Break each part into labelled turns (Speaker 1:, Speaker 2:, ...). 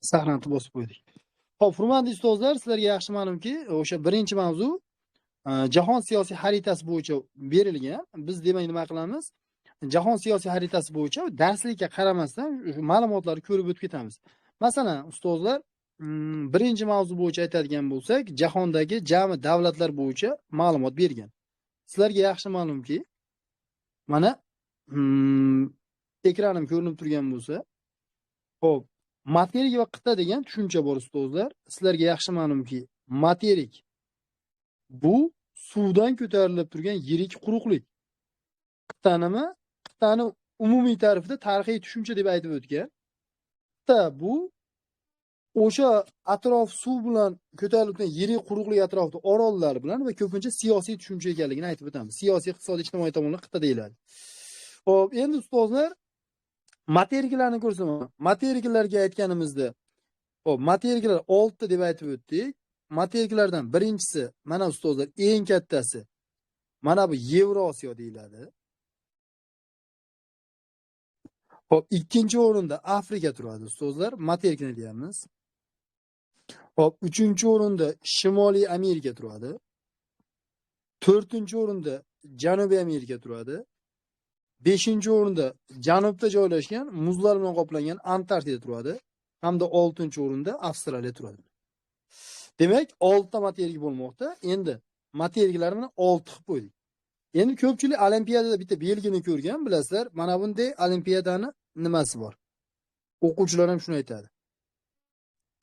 Speaker 1: Sahnani bosib qo'ydik. Xo'p, hurmatli ustozlar, sizlarga yaxshi ma'lumki, o'sha birinchi mavzu jahon siyosiy xaritasi bo'yicha berilgan. Biz demak nima qilamiz? Jahon siyosiy xaritasi bo'yicha darslikka qaramasdan ma'lumotlarni ko'rib o'tib ketamiz. Masalan, ustozlar, birinchi mavzu bo'yicha aytadigan bo'lsak, jahondagi jami davlatlar bo'yicha ma'lumot bergan. Sizlarga yaxshi ma'lumki, mana ekranim ko'rinib turgan bo'lsa, xo'p, materik va qit'a degan tushuncha bor ustozlar. Sizlarga yaxshi ma'lumki, materik bu suvdan ko'tarilib turgan yirik quruqlik. Qit'a nima? Qit'ani umumiy ta'rifida tarixiy tushuncha deb aytib o'tgan. Qit'a bu o'sha atrof suv bilan ko'tarilib turgan yirik quruqlik atrofida orollar bilan va ko'pincha siyosiy tushuncha ekanligini aytib o'tamiz. Siyosiy, iqtisodiy, ijtimoiy tomonlar qit'a deyiladi. Xo'p, endi ustozlar materiklarni ko'rsataman. Materiklarga aytganimizda, xo'p, materiklar 6 ta deb aytib o'tdik. Materiklardan birinchisi, mana ustozlar, eng kattasi mana bu Yevrosiyo deyiladi. Xo'p, ikkinchi o'rinda Afrika turadi ustozlar, materikni deyamiz. Xo'p, uchinchi o'rinda Shimoliy Amerika turadi. To'rtinchi o'rinda Janubiy Amerika turadi. Beshinchi o'rinda janubda joylashgan muzlar bilan qoplangan Antarktida turadi. Hamda 6-chi o'rinda Avstraliya turadi. Demak, 6 ta materik bo'lmoqda. Endi materiklarni 6 qilib qo'ydik. Endi ko'pchilik olimpiadada bitta belgini ko'rgan, bilasizlar. Mana bunday olimpiyadani nimasi bor? O'quvchilar ham shuni aytadi.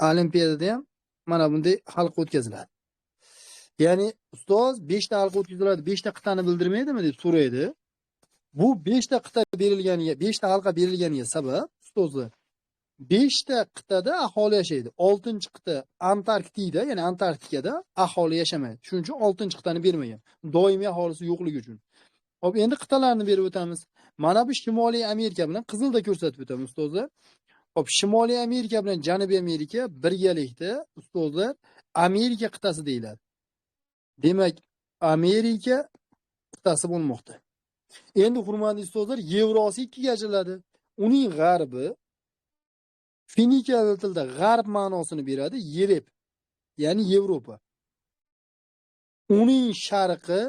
Speaker 1: Olimpiyadada ham mana bunday halqa o'tkaziladi. Ya'ni ustoz 5 ta halqa o'tkaziladi, 5 ta qit'ani bildirmaydimi deb so'raydi. Bu 5 ta qit'a berilganiga, 5 ta halqa berilganiga sabab ustozlar 5 ta qit'ada aholi yashaydi. 6-qit'a Antarktida, ya'ni Antarktikada aholi yashamaydi. Shuning uchun 6-qit'ani bermagan. Doimiy aholisi yo'qligi uchun. Hop, endi qit'alarni berib o'tamiz. Mana bu Shimoliy Amerika bilan qizilda ko'rsatib o'tamiz ustozlar. Hop, Shimoliy Amerika bilan Janubiy Amerika birgalikda ustozlar Amerika qit'asi deyiladi. Demak, Amerika qit'asi bo'lmoqda. Endi hurmatli ustozlar, Yevrosiyo ikkiga ajraladi. Uning g'arbi Finikiya tilida g'arb ma'nosini beradi, Yerep, ya'ni Yevropa. Uning sharqi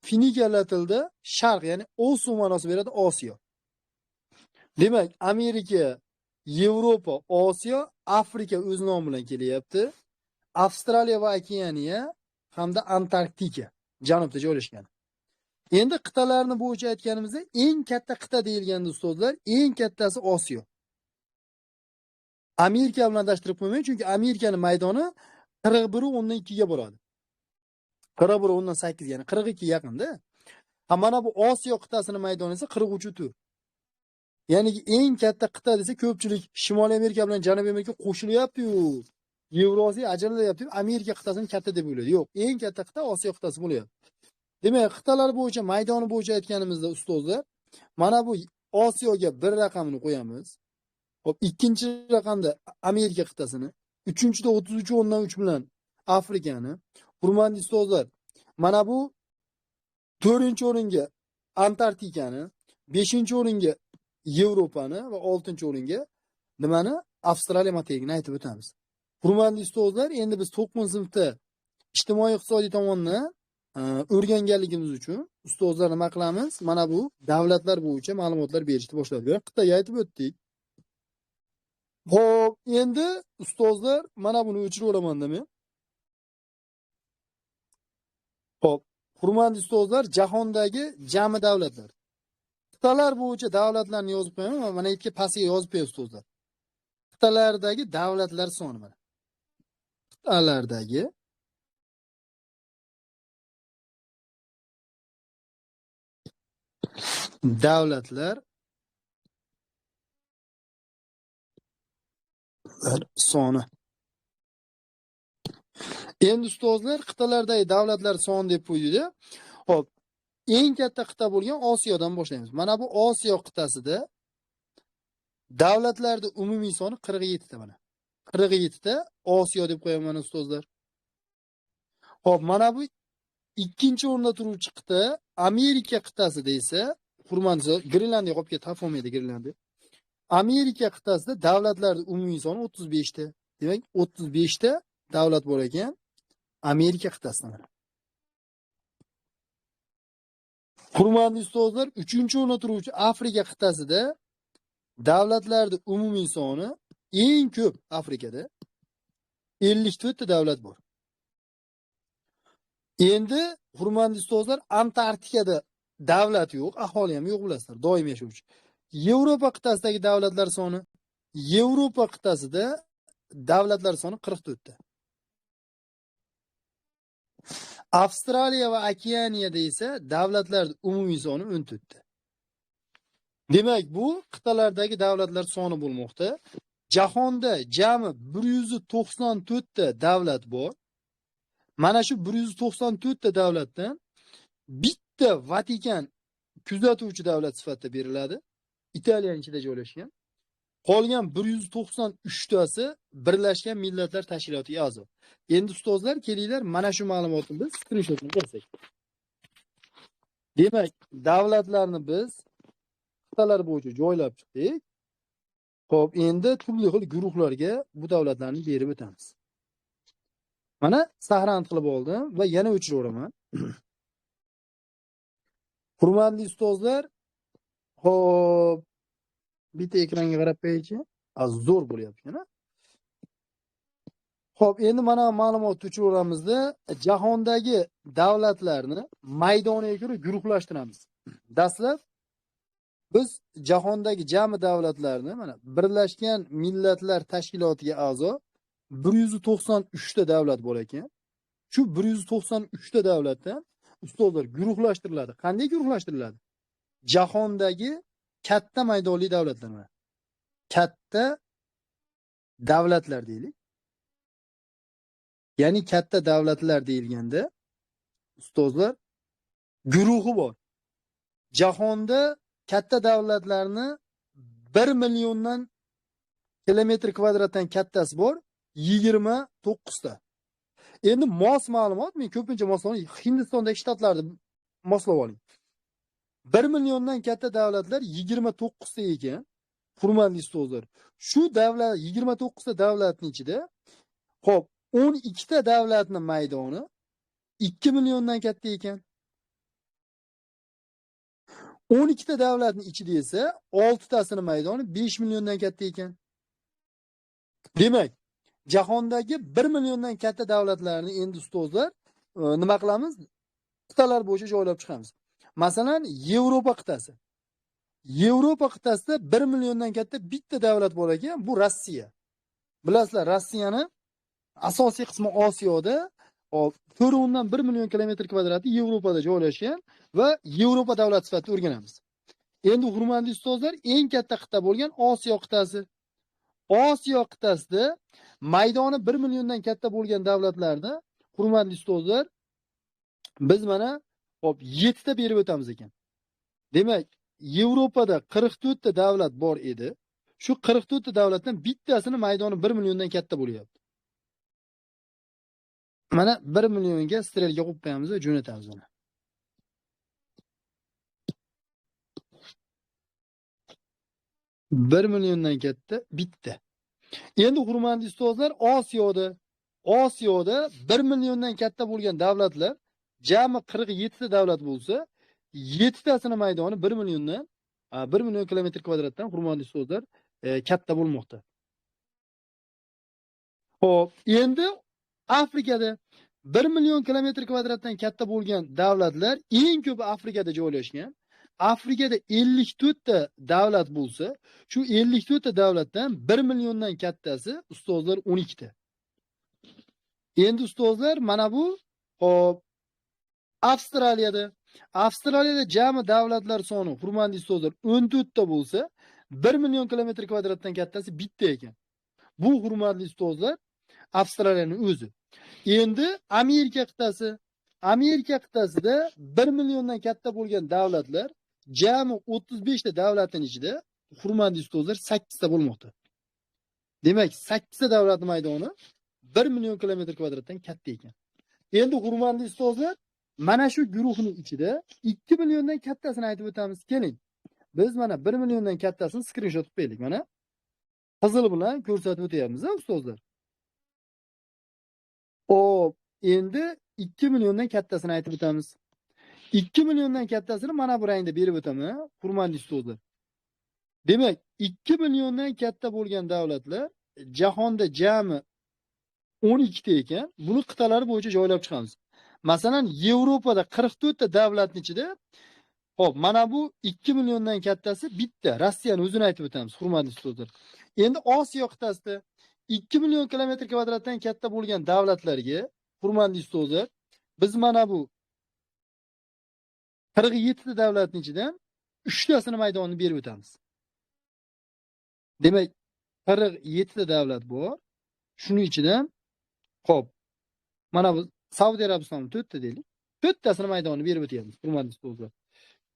Speaker 1: Finikiya tilida sharq, ya'ni Osiyo ma'nosini beradi, Osiyo. Demak, Amerika, Yevropa, Osiyo, Afrika o'z nomi bilan kelyapti. Avstraliya va Okeaniya hamda Antarktika janubda joylashgan. Endi qit'alarni bo'yicha aytganimizda eng katta qit'a deyilganda ustozlar, eng kattasi Osiyo. Amerika bilan adashtirib qo'ymang, chunki Amerikaning maydoni 41.2 ga boradi. 41.8, ya'ni 42 yaqinda. Mana bu Osiyo qit'asining maydoni esa 43.4. Ya'ni eng katta qit'a desa ko'pchilik Shimoliy Amerika bilan Janubiy Amerika qo'shilyapti-yu, Yevrosiyo ajralyapti, Amerika qit'asini katta deb o'ylaydi. Yo'q, eng katta qit'a Osiyo qit'asi bo'lyapti. Demak, qit'alar bo'yicha, maydoni bo'yicha aytganimizda ustozlar, mana bu Osiyoga bir raqamni qo'yamiz. Hop, ikkinchi raqamda Amerika qit'asini, uchinchida 33.3 bilan Afrikani, hurmatli ustozlar, mana bu 4-o'ringa Antarktikani, 5-o'ringa Yevropani va 6-o'ringa nimani? Avstraliya materikini aytib o'tamiz. Hurmatli ustozlar, endi biz 9-sinfda ijtimoiy-iqtisodiy tomonni o'rganganligimiz uchun ustozlar nima qilamiz? Mana bu davlatlar bo'yicha ma'lumotlar berishni boshladik. Qit'aga aytib o'tdik. Xo'p, endi ustozlar, mana buni o'chirib olaman-da men. Xo'p, hurmatli ustozlar, jahondagi jami davlatlar. Qit'alar bo'yicha davlatlarni yozib qo'yaman, mana yerga pastga yozib qo'ying ustozlar. Qit'alardagi davlatlar soni mana. Qit'alardagi davlatlar soni. Endi ustozlar, qit'alardagi davlatlar soni deb qo'ydik-da. Xo'p, eng katta qit'a bo'lgan Osiyodan boshlaymiz. Mana bu Osiyo qit'asida davlatlarning umumiy soni 47 ta mana. 47 ta Osiyo deb qo'yaman ustozlar. Xo'p, mana bu ikkinchi o'rinda turuvchi qit'a Amerika qit'asi desa, hurmatli, Grenlandiya qolib ketdi, topolmaydi Grenlandiya. Amerika qit'asida davlatlarning umumiy soni 35 ta. Demak, 35 ta davlat bor ekan Amerika qit'asida. Hurmatli ustozlar, 3-o'rinda turuvchi Afrika qit'asida davlatlarning umumiy soni eng ko'p Afrikada 54 ta davlat bor. Endi hurmatli ustozlar, Antarktikada davlat yo'q, aholi ham yo'q bilasizlar, doim yashovchi. Yevropa qit'asidagi davlatlar soni, Yevropa qit'asida davlatlar soni 44 ta. Avstraliya va Okeaniyada esa davlatlar umumiy soni 14 ta. Demak, bu qit'alardagi davlatlar soni bo'lmoqda. Jahonda jami 194 ta davlat bor. Mana shu 194 ta davlatdan bitta Vatikan kuzatuvchi davlat sifatida beriladi. Italiyaning ichida joylashgan. Qolgan 193 tasi Birlashgan Millatlar Tashkilotiga a'zo. Endi ustozlar, kelinglar, mana shu ma'lumotni biz screenshotini qilsak. Demak, davlatlarni biz qit'alar bo'yicha joylab chiqdik. Xo'p, endi turli xil guruhlarga bu davlatlarni berib o'tamiz. Mana sahrand qilib oldim va yana o'chiraman. Hurmatli ustozlar, xo'p, bitta ekranga qarab qo'yingchi. Zo'r bo'lyapti-ku. Xo'p, endi mana ma'lumot o'chiraveramizda jahondagi davlatlarni maydoniga ko'ra guruhlashtiramiz. Dastlab biz jahondagi jami davlatlarni mana Birlashgan Millatlar Tashkilotiga a'zo 193 ta davlat bor ekan. Shu 193 ta davlatdan ustozlar guruhlashtiriladi. Qanday guruhlashtiriladi? Jahondagi katta maydonli davlatlar. Katta davlatlar deylik. Ya'ni katta davlatlar deyilganda ustozlar guruhi bor. Jahonda katta davlatlarni 1 milliondan kilometr kvadratdan kattasi bor 29 ta. Endi mos ma'lumot, men ko'pincha moslovni Hindistondagi shtatlarni moslab oling. 1 milliondan katta davlatlar 29 ta ekan. Hurmatli ustozlar, shu davlat 29 ta davlatning ichida xo'p 12 ta davlatning maydoni 2 milliondan katta ekan. 12 ta davlatning ichida esa 6 tasini maydoni 5 milliondan katta ekan. Demak, jahondagi 1 milliondan katta davlatlarni endi ustozlar nima qilamiz? Qit'alar bo'yicha joylab chiqamiz. Masalan, Yevropa qit'asi. Yevropa qit'asida 1 milliondan katta bitta davlat bor ekan, bu Rossiya. Bilasizlar, Rossiyani asosiy qismi Osiyoda, 4.1 million kilometr kvadratli Yevropada joylashgan va Yevropa davlati sifatida o'rganamiz. Endi hurmatli ustozlar, eng katta qit'a bo'lgan Osiyo qit'asi. Osiyo qit'asida maydoni 1 milliondan katta bo'lgan davlatlarda hurmatli ustozlar biz mana 7 ta berib o'tamiz ekan. Demak, Yevropada 44 ta davlat bor edi. Shu 44 ta davlatdan bittasini maydoni 1 milliondan katta bo'lyapti. Mana 1 millionga strelka qo'yib qo'yamiz va jo'natamiz uni. Bir milliondan katta bitta. Endi hurmatli ustozlar, Osiyoda 1 milliondan katta bo'lgan davlatlar jami 47 ta davlat bo'lsa, 7 tasini maydoni 1 milliondan 1 million kilometr kvadratdan hurmatli ustozlar katta bo'lmoqda. Xo'p, endi Afrikada 1 million kilometr kvadratdan katta bo'lgan davlatlar eng ko'p Afrikada joylashgan. Afrikada 54 ta davlat bo'lsa, shu 54 ta davlatdan 1 milliondan kattasi ustozlar 12 ta. Endi ustozlar mana bu hop Avstraliyada jami davlatlar soni hurmatli ustozlar 14 ta bo'lsa, 1 million kilometr kvadratdan kattasi bitta ekan. Bu hurmatli ustozlar Avstraliyaning o'zi. Endi Amerika qit'asida 1 milliondan katta bo'lgan davlatlar jami 35 ta davlatning ichida hurmatli ustozlar 8 ta bo'lmoqda. Demak, 8 ta davlat maydoni 1 million kilometr kvadratdan katta ekan. Endi hurmatli ustozlar, mana shu guruhning ichida 2 milliondan kattasini aytib o'tamiz. Keling. biz mana 1 milliondan kattasini skrinshot qilib qo'ydik. Mana qizil bilan ko'rsatib o'tyapmiz, ustozlar. Hop, endi 2 milliondan kattasini aytib o'tamiz. 2 milliondan kattasini mana bu rangda berib o'taman, hurmatli ustozlar. Demak, 2 milliondan katta bo'lgan davlatlar jahonda jami 12 ta ekan. Buni qit'alar bo'yicha joylab chiqamiz. Masalan, Yevropada 44 ta davlatning ichida hop, mana bu 2 milliondan kattasi bitta. Rossiyani o'zini aytib o'tamiz, hurmatli ustozlar. Endi Osiyo qit'asida 2 million kilometr kvadratdan katta bo'lgan davlatlarga, hurmatli ustozlar, biz mana bu 47 ta davlatning ichidan 3 tasini maydonini berib o'tamiz. Demak, 47 ta davlat bor. Shuning ichidan hop, mana bu Saudiya Arabistoni 4 ta deylik. 4 tasini maydonini berib o'tyapmiz, hurmatli ustozlar.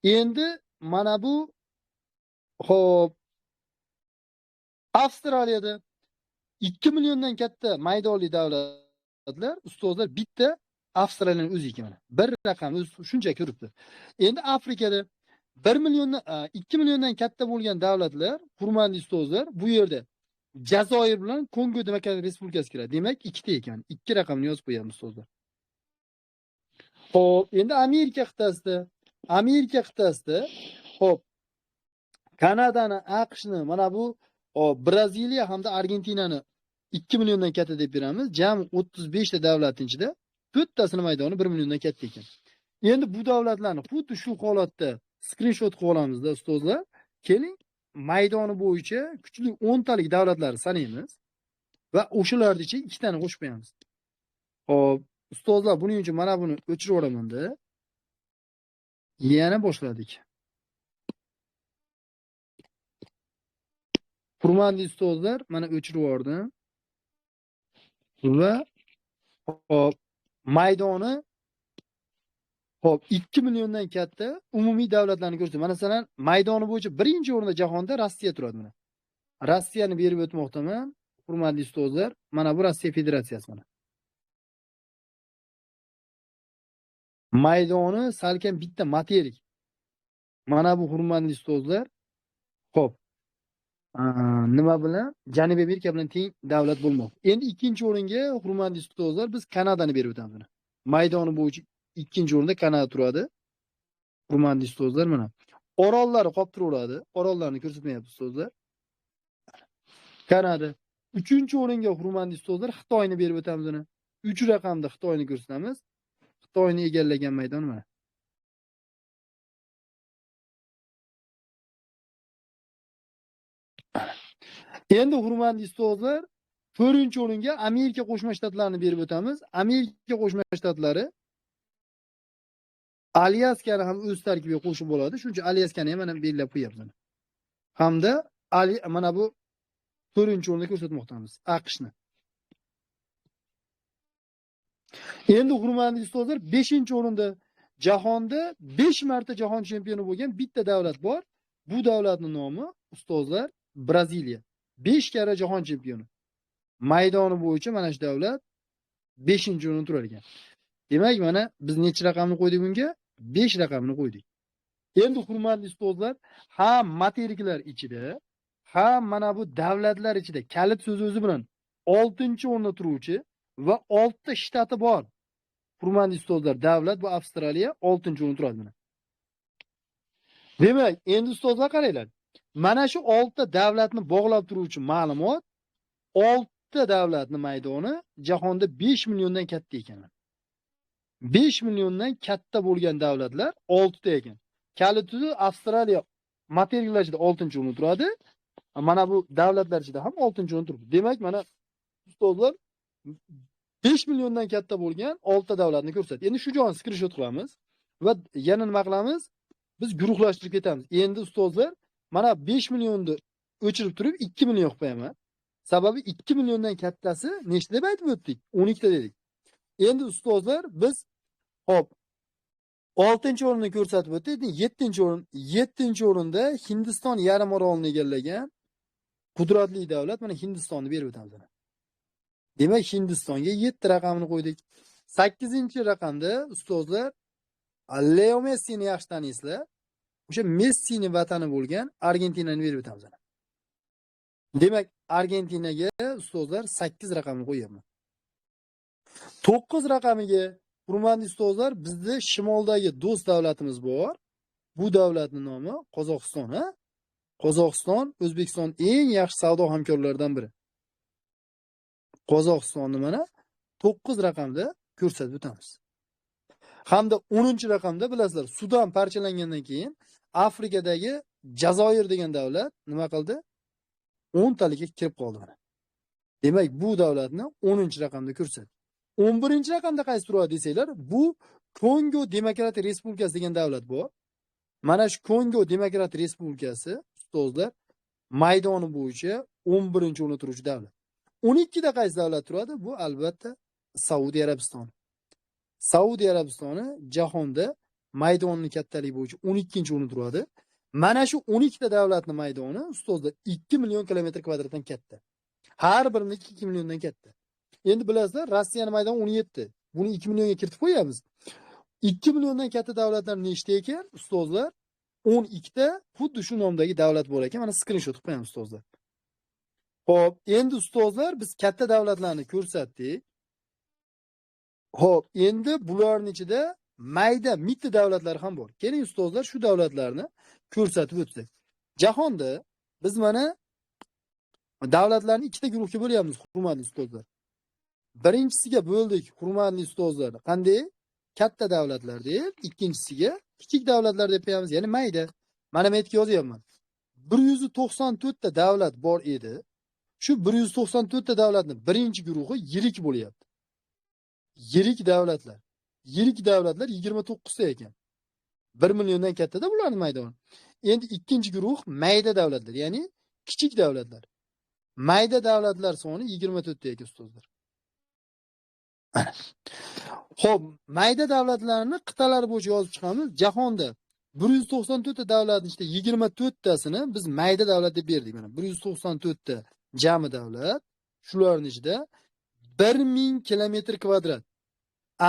Speaker 1: Endi mana bu hop, Avstraliyada 2 milliondan katta maydonli davlatlar, ustozlar, bitta Avstraliyaning o'zi ekan mana. Bir raqam shuncha ko'ribdi. Endi Afrikada 1 milliondan 2 milliondan katta bo'lgan davlatlar, hurmatli ustozlar, bu yerda Jazoir bilan Kongo Demokratik Respublikasi kiradi. Demak, ikkita ekan. 2 raqamni yozib qo'yamiz, ustozlar. Hop, endi Amerika qit'asida hop, Kanadani, AQShni, mana bu Braziliya hamda Argentinani 2 milliondan katta deb beramiz. Jami 35 ta davlatning ichida 4 tasini maydoni 1 milliondan katta ekan. Endi bu davlatlarni xuddi shu holatda skrinshot qilib olamizda, ustozlar. Keling, maydoni bo'yicha kuchli 10 talik davlatlarni sanaymiz va o'shalarning ichiga 2 tani qo'shib qo'yamiz. Hop, ustozlar, buning uchun mana buni o'chirib yuboraman-da. Yana boshladik. Hurmatli ustozlar, mana o'chirib yubordim. Va hop, maydoni hop, 2 milliondan katta umumiy davlatlarni ko'rsatdi. Masalan, maydoni bo'yicha birinchi o'rinda jahonda Rossiya turadi mana. Rossiyani berib o'tmoqdaman, hurmatli ustozlar. Mana bu Rossiya Federatsiyasi mana. Maydoni salkam bitta materik. Mana bu, hurmatli ustozlar. Hop. Nima bilan? Janubiy Amerika bilan teng davlat bo'lmoq. Endi ikkinchi o'ringa, hurmatli ustozlar, biz Kanadani berib o'tamiz mana. Maydoni bo'yicha ikkinchi o'rinda Kanada turadi. Hurmatli ustozlar, mana. Orollari qolib turaveradi. Orollarni ko'rsatmayapti ustozlar. Kanada. Uchinchi o'ringa, hurmatli ustozlar, Xitoyni berib o'tamiz mana. 3 raqamda Xitoyni ko'rsatamiz. Xitoyni egallagan maydon mana. Endi, hurmatli ustozlar, 4-o'ringa Amerika Qo'shma Shtatlarini berib o'tamiz. Amerika Qo'shma Shtatlari Alyaskani ham o'z tarkibiga qo'shib bo'ladi. Shuning uchun Alyaskani ham mana belgilab qo'yapmiz. Hamda mana bu 4-o'rinda ko'rsatmoqdamiz AQShni. Endi, hurmatli ustozlar, 5-o'rinda jahonda 5 marta jahon chempioni bo'lgan bitta davlat bor. Bu davlatning nomi, ustozlar, Braziliya. 5 karra jahon chempioni. Maydoni bo'yicha mana shu davlat 5-o'rinda turar ekan. Demak, mana biz necha raqamni qo'ydik bunga? 5 raqamni qo'ydik. Endi, hurmatli ustozlar, ham materiklar ichida, ham mana bu davlatlar ichida kalit so'zi o'zi bilan 6-o'rinda turuvchi va 6 ta shtati bor. Hurmatli ustozlar, davlat bu Avstraliya 6-o'rinda turadi mana. Demak, endi ustozlar qaranglar. Mana shu 6 ta davlatni bog'lab turuvchi ma'lumot, 6 ta davlatning maydoni jahonda 5 milliondan katta ekan. 5 milliondan katta bo'lgan davlatlar 6 ta ekan. Kaliti Avstraliya materiklar ichida 6-o'rinda turadi. Mana bu davlatlar ichida ham 6-o'rinda turibdi. Demak, mana ustozlar 5 milliondan katta bo'lgan 6 ta davlatni ko'rsatdi. Endi shu joyni skrinshot qilamiz va yana nima qilamiz? Biz guruhlashtirib ketamiz. Endi ustozlar, mana 5 millionni o'chirib turib 2 million qilib qo'yaman. Sababi 2 milliondan kattasi nechta deb aytib o'tdik? 12 ta dedik. Endi ustozlar, biz hop, 6-o'rinni ko'rsatib o'tdik. 7-o'rinda Hindiston yarim orolini egallagan qudratli davlat, mana Hindistonni berib o'tamiz. Demak, Hindistonga 7 raqamini qo'ydik. 8-raqamda ustozlar, Leo Messini yaxshi taniysizlar. o'sha Messini vatani bo'lgan Argentinani berib o'tamiz. Demak, Argentinaga ustozlar 8 raqamni qo'yapman. 9 raqamiga hurmatli ustozlar, bizda shimoldagi do'st davlatimiz bor. Bu davlatning nomi Qozog'iston, ha? Qozog'iston O'zbekiston eng yaxshi savdo hamkorlaridan biri. Qozog'istonni mana 9 raqamda ko'rsatib o'tamiz. Hamda 10-raqamda bilasizlar, Sudan parchalangandan keyin Afrikadagi Jazoir degan davlat nima qildi? 10 talikka kirib qoldi mana. Demak, bu davlatni 10-raqamda ko'rsatdi. 11-raqamda qaysi turadi desanglar, bu Kongo Demokratik Respublikasi degan davlat bor. Mana shu Kongo Demokratik Respublikasi ustozlar maydoni bo'yicha 11-o'rinda turuvchi davlat. 12da qaysi davlat turadi? Bu albatta Saudiya Arabistoni. Saudiya Arabistoni jahonda maydoni kattaligi bo'yicha 12-o'rinda turadi. Mana shu 12ta davlatning maydoni ustozlar 2 million kilometr kvadratdan katta. Har biriniki 2 milliondan katta. Endi bilasizlar, Rossiyaning maydoni 17. Buni 2 millionga kiritib qo'yamiz. 2 milliondan katta davlatlar nechta ekan? Ustozlar 12ta xuddi shu nomdagi davlat bor ekan. Mana skrinshot qilib qo'yamiz ustozlar. Xo'p, endi ustozlar biz katta davlatlarni ko'rsatdik. Xo'p, endi bularning ichida mayda mitti davlatlar ham bor. Keling ustozlar, shu davlatlarni ko'rsatib o'tsak. Jahonda biz mana davlatlarni ikkita guruhga bo'lyapmiz, hurmatli ustozlar. Birinchisiga bo'ldik, hurmatli ustozlar. Qanday? Katta davlatlar deb, ikkinchisiga kichik davlatlar deb qo'yamiz, ya'ni mayda. Mana men yerga yozyapman. 194 ta davlat bor edi. Shu 194 ta davlatning birinchi guruhi yirik bo'lyapti. Yirik davlatlar. Yirik davlatlar 29 ta ekan. 1 milliondan kattada bularning maydoni. Endi ikkinchi guruh mayda davlatlar, ya'ni kichik davlatlar. Mayda davlatlar soni 24 ta ekan ustozlar. Xo'p, mayda davlatlarni qit'alar bo'yicha yozib chiqamiz. Jahonda 194 ta davlatning ichida 24 tasini biz mayda davlat deb berdik mana. 194 ta jami davlat. Shularning ichida 1000 kilometr kvadrat.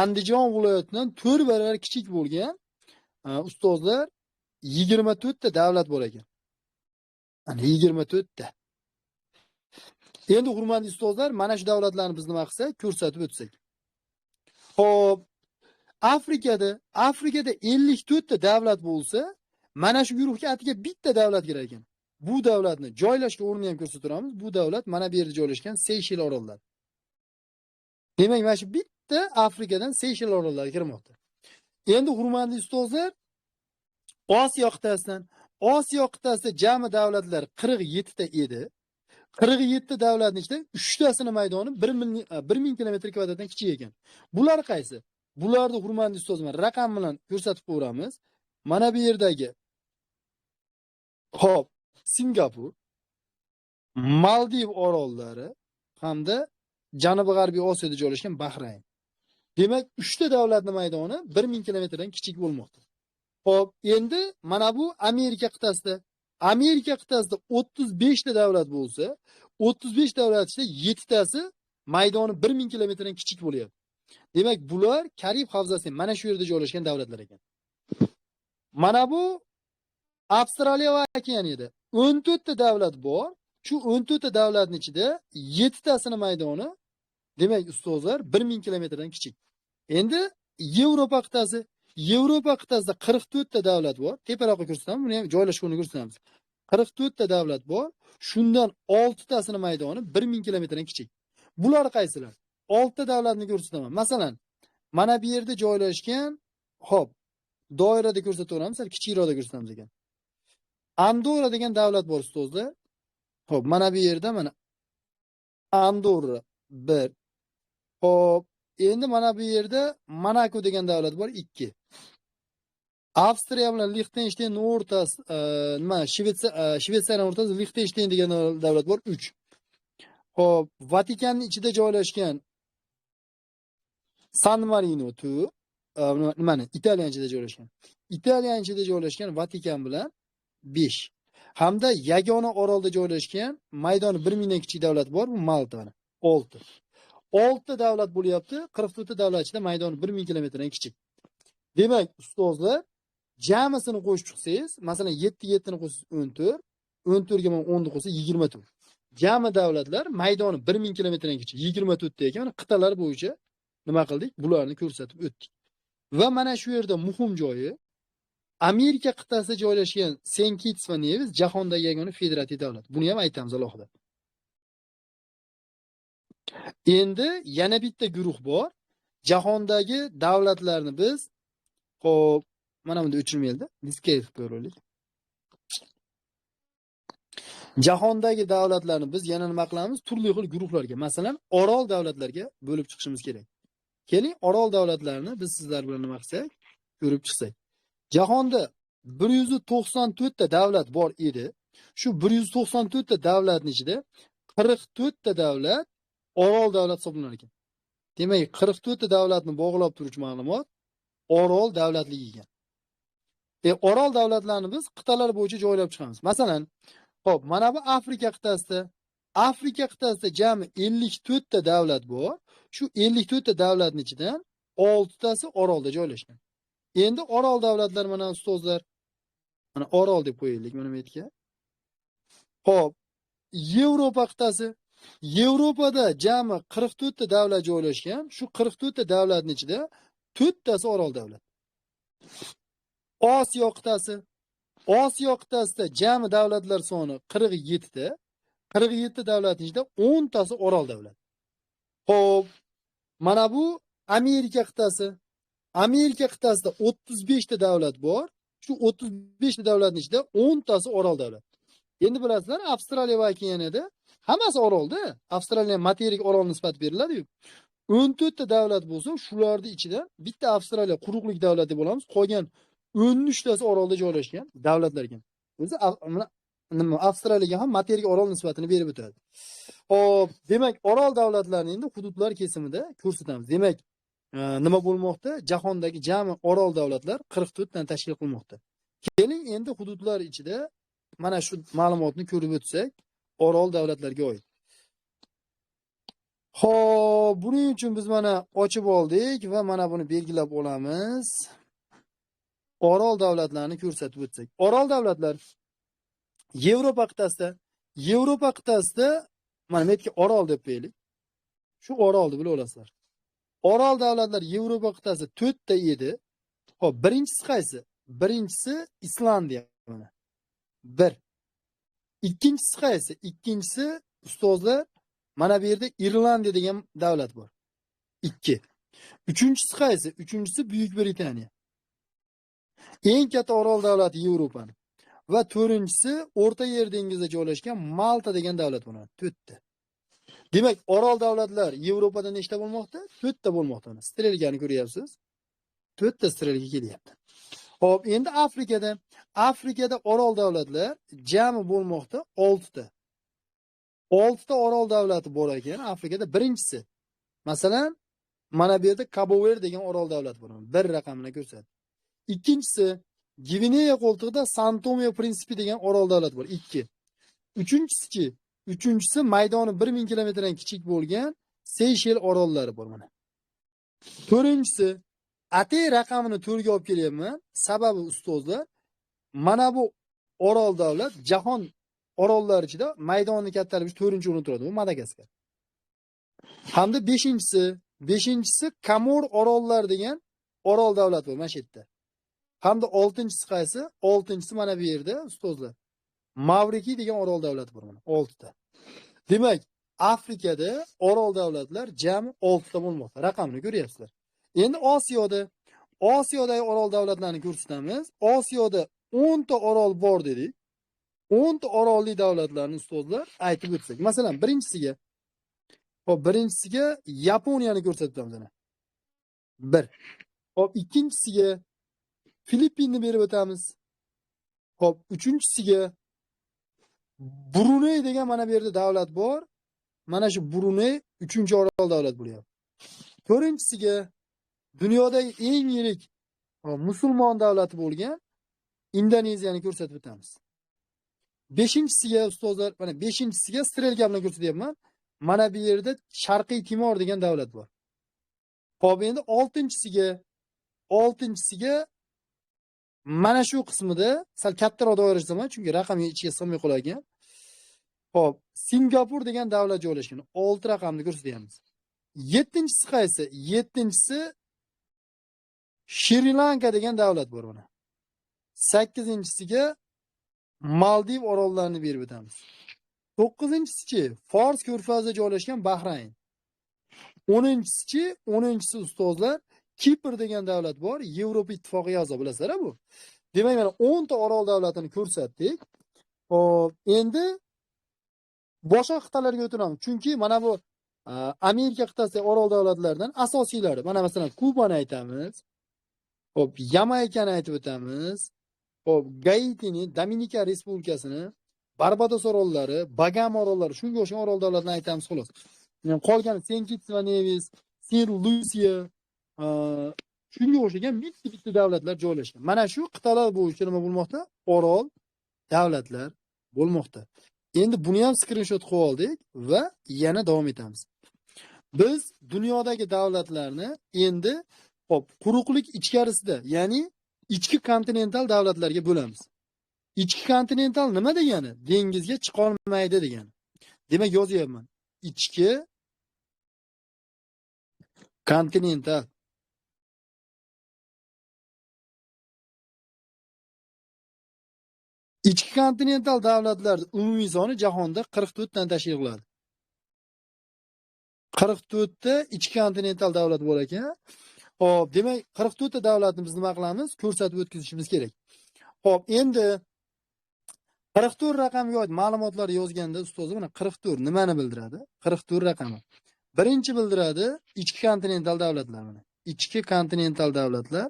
Speaker 1: Andijon viloyatidan 4 barobar kichik bo'lgan ustozlar 24 ta davlat bor ekan. Ana 24 ta. Endi hurmatli ustozlar, mana shu davlatlarni biz nima qilsak, ko'rsatib o'tsak. Xo'p, Afrikada 54 ta davlat bo'lsa, mana shu guruhga atiga bitta davlat kerak ekan. Bu davlatni joylashgan o'rnini ham ko'rsatamiz. Bu davlat mana bu yerda joylashgan Seyshel orollari. Demak, mana shu bitta Afrikadan Seyshel orollari kirmoqda. Endi hurmatli ustozlar, Osiyo qit'asida jami davlatlar 47 ta edi. 47 davlatning ichida 3 tasining maydoni 1000 kilometr kvadratdan kichik ekan. Bular qaysi? Bularni hurmatli ustozlar raqam bilan ko'rsatib qo'yamiz. Mana bu yerdagi Xo'p, Singapur, Maldiv orollari hamda Janubi-g'arbiy Osiyoda joylashgan Bahrayn. Demak, 3 ta davlatning maydoni 1000 kilometrdan kichik bo'lmoqda. Xo'p, endi mana bu Amerika qit'asida. Amerika qit'asida 35 ta davlat bo'lsa, 35 davlat ichida 7 tasi maydoni 1000 kilometrdan kichik bo'lyapti. Demak, bular Karib havzasining mana shu yerda joylashgan davlatlar ekan. Mana bu Avstraliya va okeanida 14 ta davlat bor. Shu 14 ta davlatning ichida 7 tasining maydoni, demak, ustozlar 1000 kilometrdan kichik. Endi Yevropa qit'asida 44 ta davlat bor. Teparoqqa ko'rsatamiz, buni ham joylashganini ko'rsatamiz. 44 ta davlat bor. Shundan 6 tasining maydoni 1000 kilometrdan kichik. Bular qaysilar? 6 ta davlatni ko'rsataman. Masalan, mana bu yerda joylashgan, xo'p, doirada ko'rsataveramiz, kichikroqda ko'rsatamiz ekan. Andorra degan davlat bor ustozlar. Xo'p, mana bu yerda mana Andorra 1. Xo'p, endi mana bu yerda Monaco degan davlat bor 2. Avstriya bilan Liechtenstein o'rtasi, Shveysariya o'rtasida Liechtenstein degan davlat bor 3. Xo'p, Vatikanning ichida joylashgan San Marino 2, mana Italiya ichida joylashgan. Italiya ichida joylashgan Vatikan bilan 5. Hamda yagona orolda joylashgan maydoni 1000 dan kichik davlat bor, bu Malta. 6. 6 ta davlat bo'lyapti. 44 ta davlat ichida maydoni 1000 kilometrdan kichik. Demak, ustozlar, Jamisini qo'shib chiqsangiz, masalan 7 7 ni qo'shsangiz 14, 14 ga 10 ni qo'shsa 24. Jami davlatlar maydoni 1000 kilometrdan kecha 24 ta ekan, qit'alar bo'yicha nima qildik? Bularni ko'rsatib o'tdik. Va mana shu yerda muhim joyi Amerika qit'asida joylashgan Saint Kitts va Nevis jahondagi yagona federativ davlat. Buni ham aytamiz alohida. Endi yana bitta guruh bor. Jahondagi davlatlarni biz hop mana bunda o'chirmaydi. Diskay qilib ko'raylik. Jahondagi davlatlarni biz yana nima qilamiz? Turli xil guruhlarga, masalan, orol davlatlarga bo'lib chiqishimiz kerak. Keling, orol davlatlarini biz sizlar bilan nima qilsak, ko'rib chiqsak. Jahonda 194 ta davlat bor edi. Shu 194 ta davlatning ichida 44 ta davlat orol davlat hisoblanar ekan. Demak, 44 ta davlatni bog'lab turuvchi ma'lumot orol davlatligi ekan. Orol davlatlarni biz qit'alar bo'yicha joylab chiqamiz. Masalan, hop, mana bu Afrika qit'asida. Afrika qit'asida jami 54 ta davlat bor. Shu 54 ta davlatning ichidan 6 tasi orolda joylashgan. Endi orol davlatlari mana ustozlar. Mana orol deb qo'yaylik mana bu yerga. Hop, Yevropa qit'asi. Yevropada jami 44 ta davlat joylashgan. Shu 44 ta davlatning ichida 4 tasi orol davlat. Osiyo qit'asi. Osiyo qit'asida jami davlatlar soni 47 ta. 47 ta davlatning ichida 10 tasi orol davlat. Xo'p, mana bu Amerika qit'asi. Amerika qit'asida 35 ta davlat bor. Shu 35 ta davlatning ichida 10 tasi orol davlat. Endi bilasizlar, Avstraliya va okeanida hammasi orolda. Avstraliya materik orol nisbati beriladi-yu. 14 ta davlat bo'lsa, shularning ichidan bitta Avstraliya quruqlik davlati bo'lamiz. Qolgan 13 tasi orolda joylashgan davlatlar ekan. O'zi nima Avstraliyaga ham materik orol nisbatini berib o'tadi. Hop, demak, orol davlatlarining endi hududlar kesimida ko'rsatamiz. Demak, nima bo'lmoqda? Jahondagi jami orol davlatlar 44 dan tashkil qilmoqda. Keling, endi hududlar ichida mana shu ma'lumotni ko'rib o'tsak, orol davlatlarga oid. Xo'p, buning uchun biz mana ochib oldik va mana buni belgilab olamiz. Orol davlatlarini ko'rsatib o'tsak. Orol davlatlar Yevropa qit'asida mana bu yerga orol deb qo'yaylik. Shu orolni bilib olasizlar. Orol davlatlar Yevropa qit'asi 4 ta edi. Xo'p, birinchisi qaysi? Birinchisi Islandiya mana. 1. Ikkinchisi qaysi? Ikkinchisi ustozlar mana bu yerda Irlandiya degan davlat bor. 2. Uchinchisi qaysi? Uchinchisi Buyuk Britaniya. Eng katta orol davlati Yevropaning. Va 4-inchisi O'rta Yer dengizida joylashgan Malta degan davlat bo'ladi. 4 ta. Demak, orol davlatlar Yevropada nechta bo'lmoqda? 4 ta bo'lmoqda. Strelkani ko'ryapsiz? 4 ta strelka kelyapti. Xo'p, endi Afrikada orol davlatlar jami bo'lmoqda 6 ta. 6 ta orol davlati bor ekan Afrikada. Birinchisi, masalan, mana bu yerda Cabo Verde degan orol davlat bor. Bir raqamni ko'rsat. Ikkinchisi, Gvineya qo'ltig'ida San Tome Principe degan orol davlat bor. 2. Uchinchisi maydoni 1000 kilometrdan kichik bo'lgan Seyshel orollari bor mana. 4-inchisi, atay raqamini 4 ga olib kelyapman. Sababi ustozlar, mana bu orol davlat jahon orollari ichida maydoni kattaligi 4-o'rinda turadi. Bu Madagaskar. Hamda 5-inchisi Komor orollari degan orol davlat bor mana shu yerda. Hamda 6-inchisi qaysi? 6-inchisi mana bu yerda ustozlar. Mavriki degan orol davlati bor mana 6 ta. Demak, Afrikada orol davlatlar jami 6 ta bo'lmoqda. Raqamni ko'ryapsizlar. Endi Osiyodagi orol davlatlarini ko'rsatamiz. Osiyoda 10 ta orol bor dedik. 10 ta orolli davlatlarni ustozlar aytib o'tsak. Masalan, birinchisiga Yaponiyani ko'rsatamiz ana. 1. Hop, ikkinchisiga Filippinni berib o'tamiz. Hop, uchinchisiga Bruney degan mana bu yerda davlat bor. Mana shu Bruney 3-orol davlat bo'lyapti. 4-inchisiga dunyodagi eng yirik musulmon davlati bo'lgan Indoneziyani ko'rsatib o'tamiz. 5-inchisiga ustozlar, mana 5-inchisiga strelka bilan ko'rsatyapman. Mana bu yerda Sharqiy Timor degan davlat bor. Xo'p, endi 6-inchisiga Mana shu qismida sal kattaroq doira chizaman, chunki raqamga ichiga sig'may qolar ekan. Xo'p, Singapur degan davlat joylashgan. 6 raqamni ko'rsatyapmiz. 7-inchisi qaysi? 7-inchisi Shri-Lanka degan davlat bor buni. 8-inchisiga Maldiv orollarini berib o'tamiz. 9-inchisi Fors ko'rfazida joylashgan Bahrayn. 10-inchisi ustozlar Kipr degan davlat bor, Yevropa ittifoqiga a'zo, bilasizlar bu. Demak, mana 10 ta orol davlatini ko'rsatdik. Xo'p, endi boshqa qit'alarga o'tamiz. Chunki mana bu Amerika qit'asidagi orol davlatlaridan asosiylari. Mana masalan Kubani aytamiz. Xo'p, Yamaykani aytib o'tamiz. Xo'p, Gaitini, Dominika Respublikasini, Barbados orollari, Bagam orollari, shunga o'xshagan orol davlatlarini aytamiz xolos. Yani qolgan Saint Kitts va Nevis, Saint Lucia, shunga o'xshagan bitta davlatlar joylashgan. Mana shu qit'alar bo'yicha nima bo'lmoqda? Orol davlatlar bo'lmoqda. Endi buni ham skrinshot qilib oldik va yana davom etamiz. Biz dunyodagi davlatlarni endi hop, quruqlik ichkarisida, ya'ni ichki kontinental davlatlarga bo'lamiz. Ichki kontinental nima degani? Dengizga chiqa olmaydi degani. Demak, yozyapman. Ichki kontinental. Ichki kontinental davlatlar umumiy soni jahonda 44 dan tashkil qiladi. 44 ta ichki kontinental davlat bor ekan. Xo'p, demak 44 ta davlatni biz nima qilamiz? Ko'rsatib o'tkazishimiz kerak. Xo'p, endi 44 raqamga oid ma'lumotlar yozganda ustozim mana 44 nimani bildiradi? 44 raqami. Birinchi bildiradi ichki kontinental davlatlar mana. Ichki kontinental davlatlar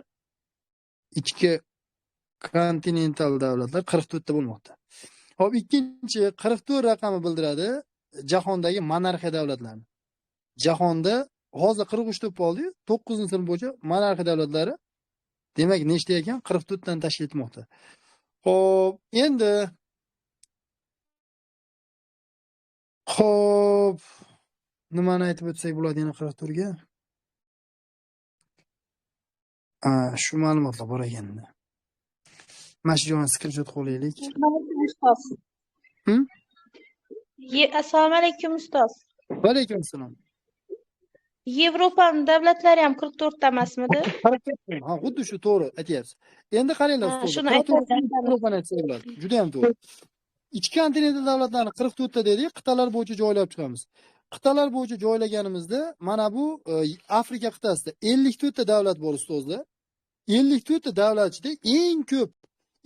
Speaker 1: 44 ta bo'lmoqda. Xo'p, ikkinchi 44 raqami bildiradi jahondagi monarxiya davlatlarni. Jahonda hozir 43 ta bo'ldi, 9-sinf bo'yicha monarxiya davlatlari demak nechta ekan? 44 dan tashkil etmoqda. Xo'p, endi xo'p, nimani aytib o'tsak bo'ladi yana 44 ga? Shu ma'lumotlar bor ekanda. Mana shu joyni skrinshot qo'yaylik.
Speaker 2: Assalomu alaykum ustoz.
Speaker 1: Va alaykum assalom.
Speaker 2: Yevropaning davlatlari ham 44 ta emasmidi?
Speaker 1: 44. Ha, xuddi shu to'g'ri aytyapsiz. Endi qaranglar ustozlar.
Speaker 2: Shuni
Speaker 1: 44 Yevropani aytsak bo'ladi. Juda ham to'g'ri. Ichki kontinental davlatlarni 44 ta dedik, qit'alar bo'yicha joylab chiqamiz. Qit'alar bo'yicha joylaganimizda mana bu Afrika qit'asida 54 ta davlat bor ustozlar. 54 ta davlat ichida eng ko'p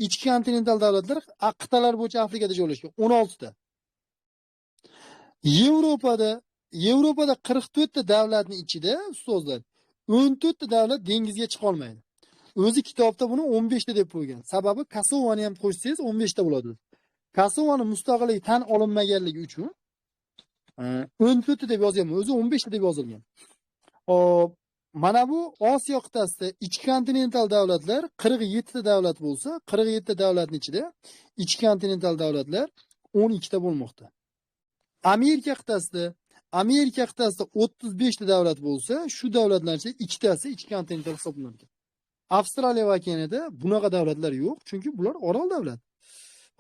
Speaker 1: ichki kontinental davlatlar qit'alar bo'yicha Afrikada joylashgan, 16 ta. Yevropada 44 ta davlatning ichida ustozlar 14 ta davlat dengizga chiqa olmaydi. O'zi kitobda buni 15 ta deb qo'ygan. Sababi Kosovoni ham qo'shsangiz 15 ta bo'ladi. Kosovoni mustaqillik tan olinmaganligi uchun 14 ta deb yozganman. O'zi 15 ta deb yozilgan. Hop, mana bu Osiyo qit'asida ichki kontinental davlatlar 47 ta davlat bo'lsa, 47 ta davlatning ichida ichki kontinental davlatlar 12 ta bo'lmoqda. Amerika qit'asida 35 ta davlat bo'lsa, shu davlatlar ichida ikkitasi ichki kontinental hisoblanadi. Avstraliya va Kanada bunaqa davlatlar yo'q, chunki bular orol davlat.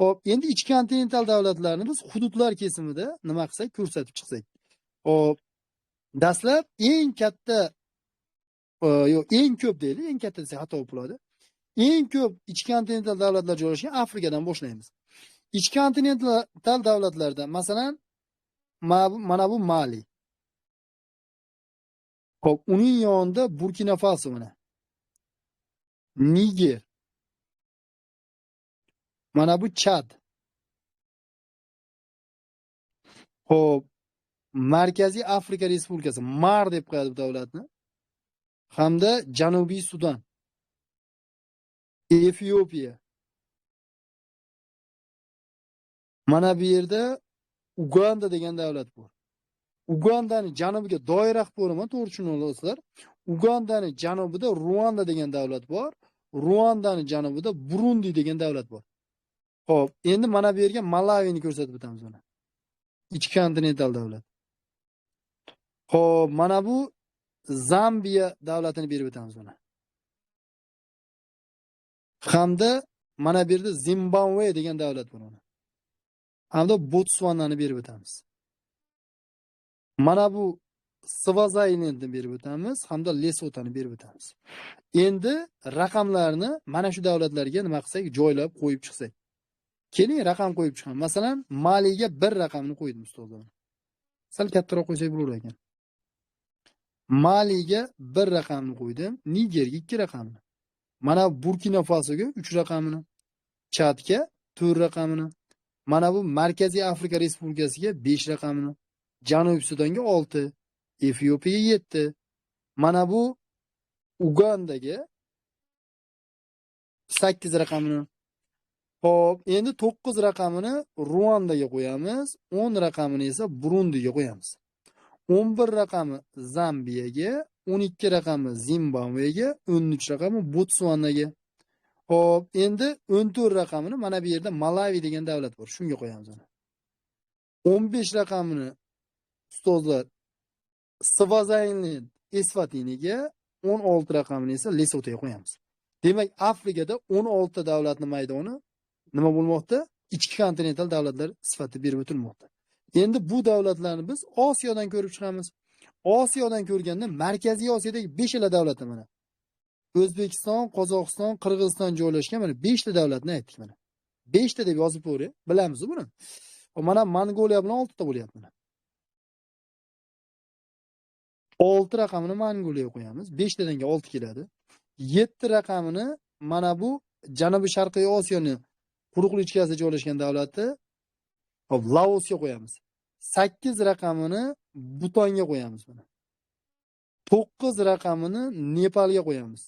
Speaker 1: Hop, endi ichki kontinental davlatlarni biz hududlar kesimida nima qilsak, ko'rsatib chiqsak. Hop, dastlab eng katta eng ko'p deylik, eng katta desa xato bo'ladi. Eng ko'p ichki kontinental davlatlar joylashgan Afrikadan boshlaymiz. Ichki kontinental davlatlarda, masalan, mana bu Mali. Hop, uning yonida Burkina Faso mana. Niger. Mana bu Chad. Hop, Markaziy Afrika Respublikasi, MAR deb qo'yadi bu davlatni. Hamda Janubiy Sudan. Efiopiya. Mana bu yerda Uganda degan davlat bor. Ugandaning janubiga doira qilib qo'yaman, to'g'ri tushunasizlar. Ugandaning janubida Ruanda degan davlat bor. Ruandaning janubida Burundi degan davlat bor. Xo'p, endi mana bu yerga Malavini ko'rsatib o'tamiz mana. Ichki kontinental davlat. Xo'p, mana bu Zambiya davlatini berib o'tamiz mana. Hamda mana bu yerda Zimbabwe degan davlat bor. Hamda Botsvanani berib o'tamiz. Mana bu Swazilandni berib o'tamiz, hamda Lesotoni berib o'tamiz. Endi raqamlarni mana shu davlatlarga nima qilsak, joylab qo'yib chiqsak. Keling raqam qo'yib chiqamiz. Masalan, Maliga bir raqamni qo'ydim ustozlar. Sal kattaroq qo'ysak bo'lar ekan. Maliga bir raqamni qo'ydim, Nigerga 2 raqamni. Mana Burkina Fasoga 3 raqamini, Chadga 4 raqamini. Mana bu Markaziy Afrika Respublikasiga 5 raqamini, Janubiy Sudonga 6, Efiopiyaga 7. Mana bu Ugandaga 8 raqamini. Xo'p, endi 9 raqamini Ruandaga qo'yamiz, 10 raqamini esa Burundiga qo'yamiz. 11 raqami Zambiyaga, 12 raqami Zimbabwega, 13 raqami Botsvanaga. Xo'p, endi 14 raqamini mana bu yerda Malawi degan davlat bor, shunga qo'yamiz uni. 15 raqamini ustozlar Swaziland Eswatiniga, 16 raqamini esa Lesotoga qo'yamiz. Demak, Afrikada 16 ta davlatning maydoni nima bo'lmoqda? Ichki kontinental davlatlar sifatida berib o'tilmoqda. Endi bu davlatlarni biz Osiyodan ko'rib chiqamiz. Osiyodan ko'rganda Markaziy Osiyodagi 5 ta davlat mana. O'zbekiston, Qozog'iston, Qirg'iziston joylashgan mana 5 ta davlatni aytdik mana. 5 ta deb yozib qo'ying. Bilamiz buni. Mana Mongoliya bilan 6 ta bo'lyapti mana. 6 raqamini Mongoliyaga qo'yamiz. 5 tadan 6 keladi. 7 raqamini mana bu Janubiy Sharqiy Osiyoni quruqlik ichkarisida joylashgan davlati Laosga qo'yamiz. 8 raqamini Butonga qo'yamiz mana. 9 raqamini Nepalga qo'yamiz.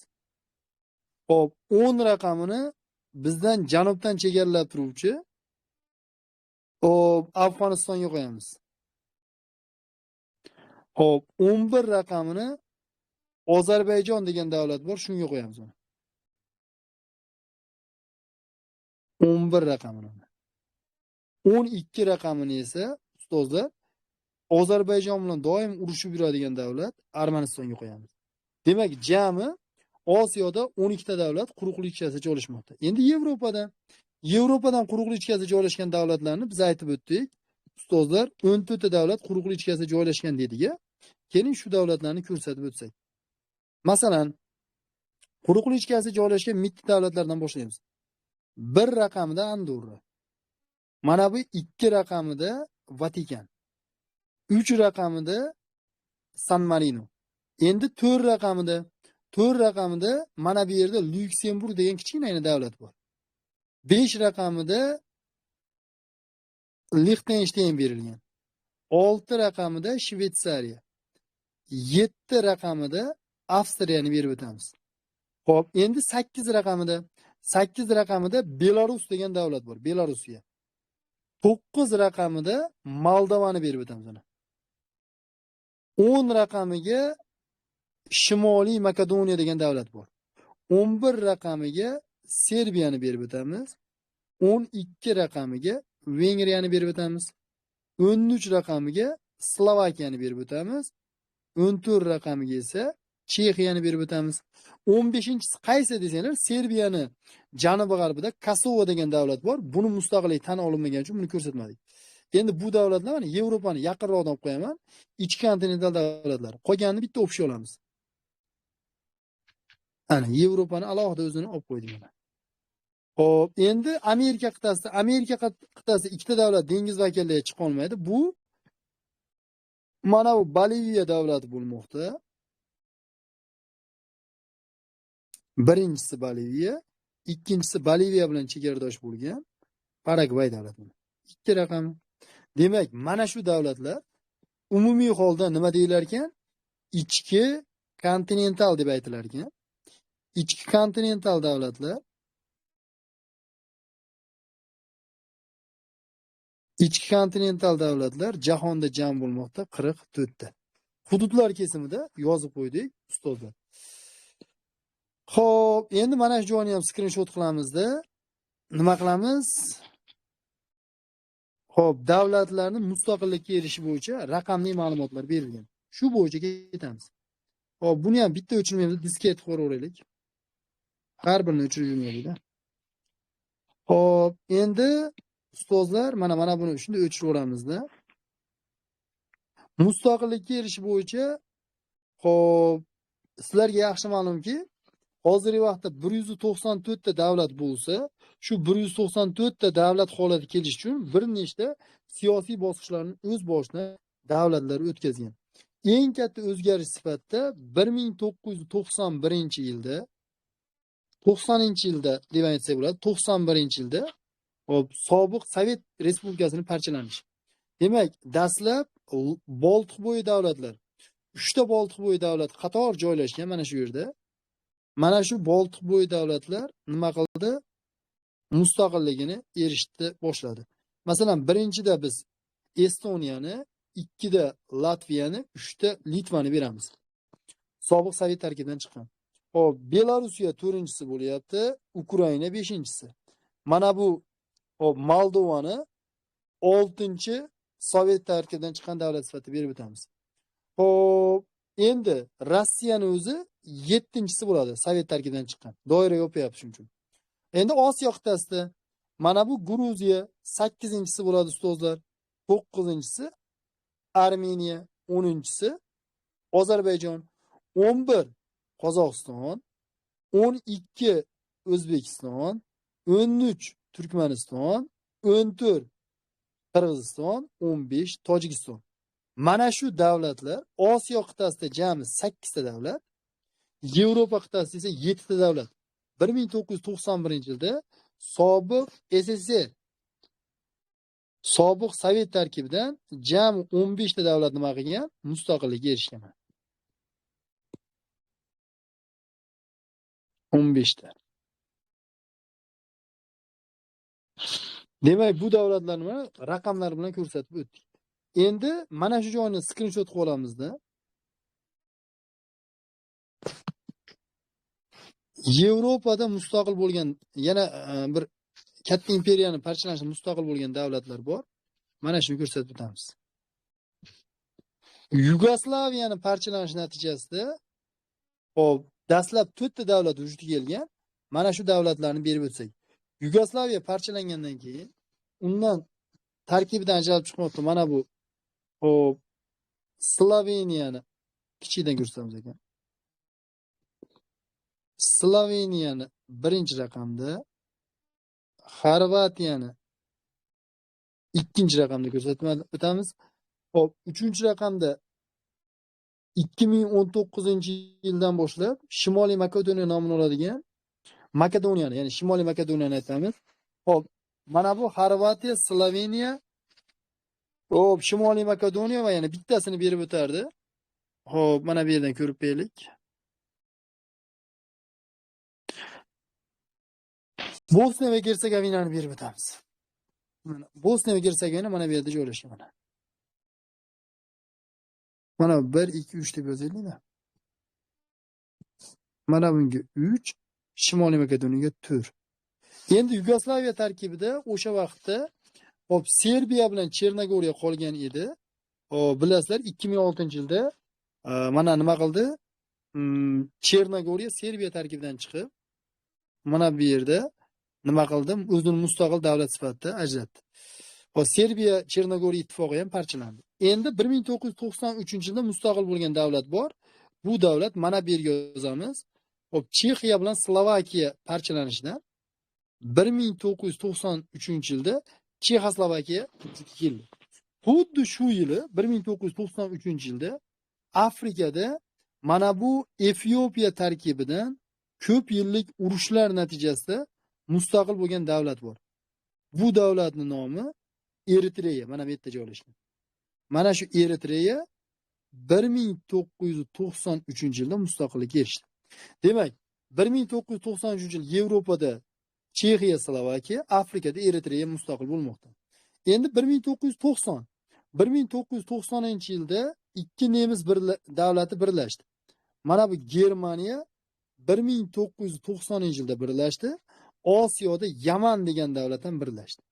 Speaker 1: Xo'p, 10 raqamini bizdan janubdan chegaralab turuvchi Afg'onistonga qo'yamiz. Xo'p, 11 raqamini Ozarbayjon degan davlat bor, shunga qo'yamiz uni. 11 raqamini. 12 raqamini esa ustozlar Ozarbayjon bilan doim urushib yuradigan davlat Armanistonga qo'yamiz. Demak, jami Osiyoda 12 ta davlat quruqlik ichkarisida joylashmoqda. Endi Yevropadan quruqlik ichkarisida joylashgan davlatlarni biz aytib o'tdik. Ustozlar 14 ta davlat quruqlik ichkarisida joylashgan dedik. Keling shu davlatlarni ko'rsatib o'tsak. Masalan, quruqlik ichkarisida joylashgan mitti davlatlardan boshlaymiz. 1 raqamida Andorra. Mana bu 2 raqamida Vatikan. 3 raqamida San Marino. Endi 4 raqamida mana bu yerda Lyuksemburg degan kichkina davlat bor. 5 raqamida Liechtenstein berilgan. 6 raqamida Shveysariya. 7 raqamida Avstriyani berib o'tamiz. Xo'p, endi 8 raqamida Belarus degan davlat bor, Belorussiya. 9 raqamida Moldovani berib o'tamiz uni. 10 raqamiga Shimoliy Makedoniya degan davlat bor. 11 raqamiga Serbiyani berib o'tamiz. 12 raqamiga Vengriyani berib o'tamiz. 13 raqamiga Slovakiyani berib o'tamiz. 14 raqamiga esa Chexiyani berib o'tamiz. 15-inchisi qaysi desanglar, Serbiyani janubiy g'arbida Kosovo degan davlat bor. Buni mustaqillik tan olinmagani uchun buni ko'rsatmadik. Endi bu davlatlar mana Yevropani yaqinroqdan olib qo'yaman. Ichki kontinental davlatlar. Qolganini bitta o'pishga olamiz. Ana Yevropani alohida o'zini olib qo'ydik mana. Xo'p, endi Amerika qit'asida ikkita davlat dengiz vakillariga chiqa olmaydi. Bu mana bu Boliviya davlati bo'lmoqda. Birinchisi Boliviya, ikkinchisi Boliviya bilan chegaradosh bo'lgan Paragvay davlati. 2 raqam. Demak, mana shu davlatlar umumiy holda nima deyilar ekan? Ichki kontinental deb aytilar ekan. Ichki kontinental davlatlar jahonda jam bo'lmoqda 44 ta. Hududlar kesimida yozib qo'ydik ustozlar. Xo'p, endi mana shu joyni ham skrinshot qilamizda. Nima qilamiz? Xo'p, davlatlarning mustaqillikka erishishi bo'yicha raqamli ma'lumotlar berilgan. Shu bo'yicha ketamiz. Xo'p, buni ham bitta o'chirmaymiz, disketga qo'yib o'raylik. Har birini o'chirib yurmaylik-da. Hop, endi ustozlar mana buni shunday o'chiraveramizda. Mustaqillikka erishish bo'yicha hop, sizlarga yaxshi ma'lumki, hozirgi vaqtda 194 ta davlat bo'lsa, shu 194 ta davlat holati kelish uchun bir nechta siyosiy bosqichlarni o'z boshidan davlatlar o'tkazgan. Eng katta o'zgarish sifatida 1991-yilda 90-yilda deb aytsak bo'ladi, 91-yilda hop, sobiq Sovet Respublikasining parchalanishi. Demak, dastlab Boltiqbo'yi davlatlar, 3 ta Boltiqbo'yi davlat qator joylashgan mana shu yerda. Mana shu Boltiqbo'yi davlatlar nima qildi? Mustaqilligini erishdi boshladi. Masalan, birinchida biz Estoniyani, ikkida Latviyani, 3 ta Litvani beramiz. Sobiq Sovet tarkibidan chiqqan. Hop, Belorusiya 4-chisi bo'lyapti, Ukraina 5-chisi. Mana bu hop, Moldovani 6-chi Sovet tarkibidan chiqqan davlat sifatida berib o'tamiz. Hop, endi Rossiyani o'zi 7-chisi bo'ladi, Sovet tarkibidan chiqqan. Doira yopyapti shuning uchun. Endi Osiyo qit'asida mana bu Gruziya 8-chisi bo'ladi ustozlar. 9-chisi Armeniya, 10-chisi Ozarbayjon, 11 Qozog'iston, 12 O'zbekiston, 13 Turkmaniston, 14 Qirg'iziston, 15 Tojikiston. Mana shu davlatlar Osiyo qit'asida jami 8 ta davlat, Yevropa qit'asida esa 7 ta davlat. 1991-yilda sobiq SSR, sobiq Sovet tarkibidan jami 15 ta davlat nima qilgan? Mustaqillikka erishgan. 15 ta. Demak, bu davlatlarni raqamlar bilan ko'rsatib o'tdik. Endi mana shu joyni skrinshot qilib olamizda. Yevropada mustaqil bo'lgan yana bir katta imperiyani parchalanishi mustaqil bo'lgan davlatlar bor. Mana shuni ko'rsatib o'tamiz. Yugoslaviyani parchalanishi natijasida hop, dastlab 4 ta davlat vujudga kelgan. Mana shu davlatlarni berib o'tsak. Yugoslaviya parchalangandan keyin undan tarkibidan ajralib chiqmoqda mana bu hop, Sloveniyani kichigidan ko'rsatamiz ekan. Sloveniyani birinchi raqamda, Xorvatiyani ikkinchi raqamda ko'rsatib o'tamiz. Hop, 3-raqamda 2019-yildan boshlab Shimoliy Makedoniya nomini oladigan Makedoniyani, ya'ni Shimoliy Makedoniyani aytamiz. Hop, mana bu Xorvatiya, Sloveniya, hop, Shimoliy Makedoniya va yana bittasini berib o'tardi. Hop, mana bu yerdan ko'rib beraylik. Bosniya va Gersegovinani berib o'tamiz. Mana Bosniya va Gersegovina mana bu yerda joylashgan mana. Mana 1 2 3 deb yozaylik-da. Mana bunga 3, Shimoliy Makedoniyaga 4. Endi Yugoslaviya tarkibida o'sha vaqtda hop, Serbiya bilan Chernogoriya qolgan edi. Hop, bilasizlar 2006-yilda mana nima qildi? Chernogoriya Serbiya tarkibidan chiqib, mana bu yerda nima qildi? O'zini mustaqil davlat sifatida ajratdi. Hop, Serbiya Chernogoriya ittifoqi ham parchalandi. Endi 1993-yilda mustaqil bo'lgan davlat bor. Bu davlat mana bu yerga yozamiz. Hop, Chexiya bilan Slovakiya parchalanishidan 1993-yilda Chexoslovakiya vujudga keldi. Xuddi shu yili 1993-yilda Afrikada mana bu Efiopiya tarkibidan ko'p yillik urushlar natijasida mustaqil bo'lgan davlat bor. Bu davlatning nomi Eritreya, mana bu yerda joylashgan. Mana shu Eritreya 1993-yilda mustaqillikka erishdi. Demak, 1993-yil Yevropada Chexiya, Slovakiya, Afrikada Eritreya mustaqil bo'lmoqda. Endi 1990-yilda ikki nemis davlati birlashdi. Mana bu Germaniya 1990-yilda birlashdi. Osiyoda Yaman degan davlat ham birlashdi.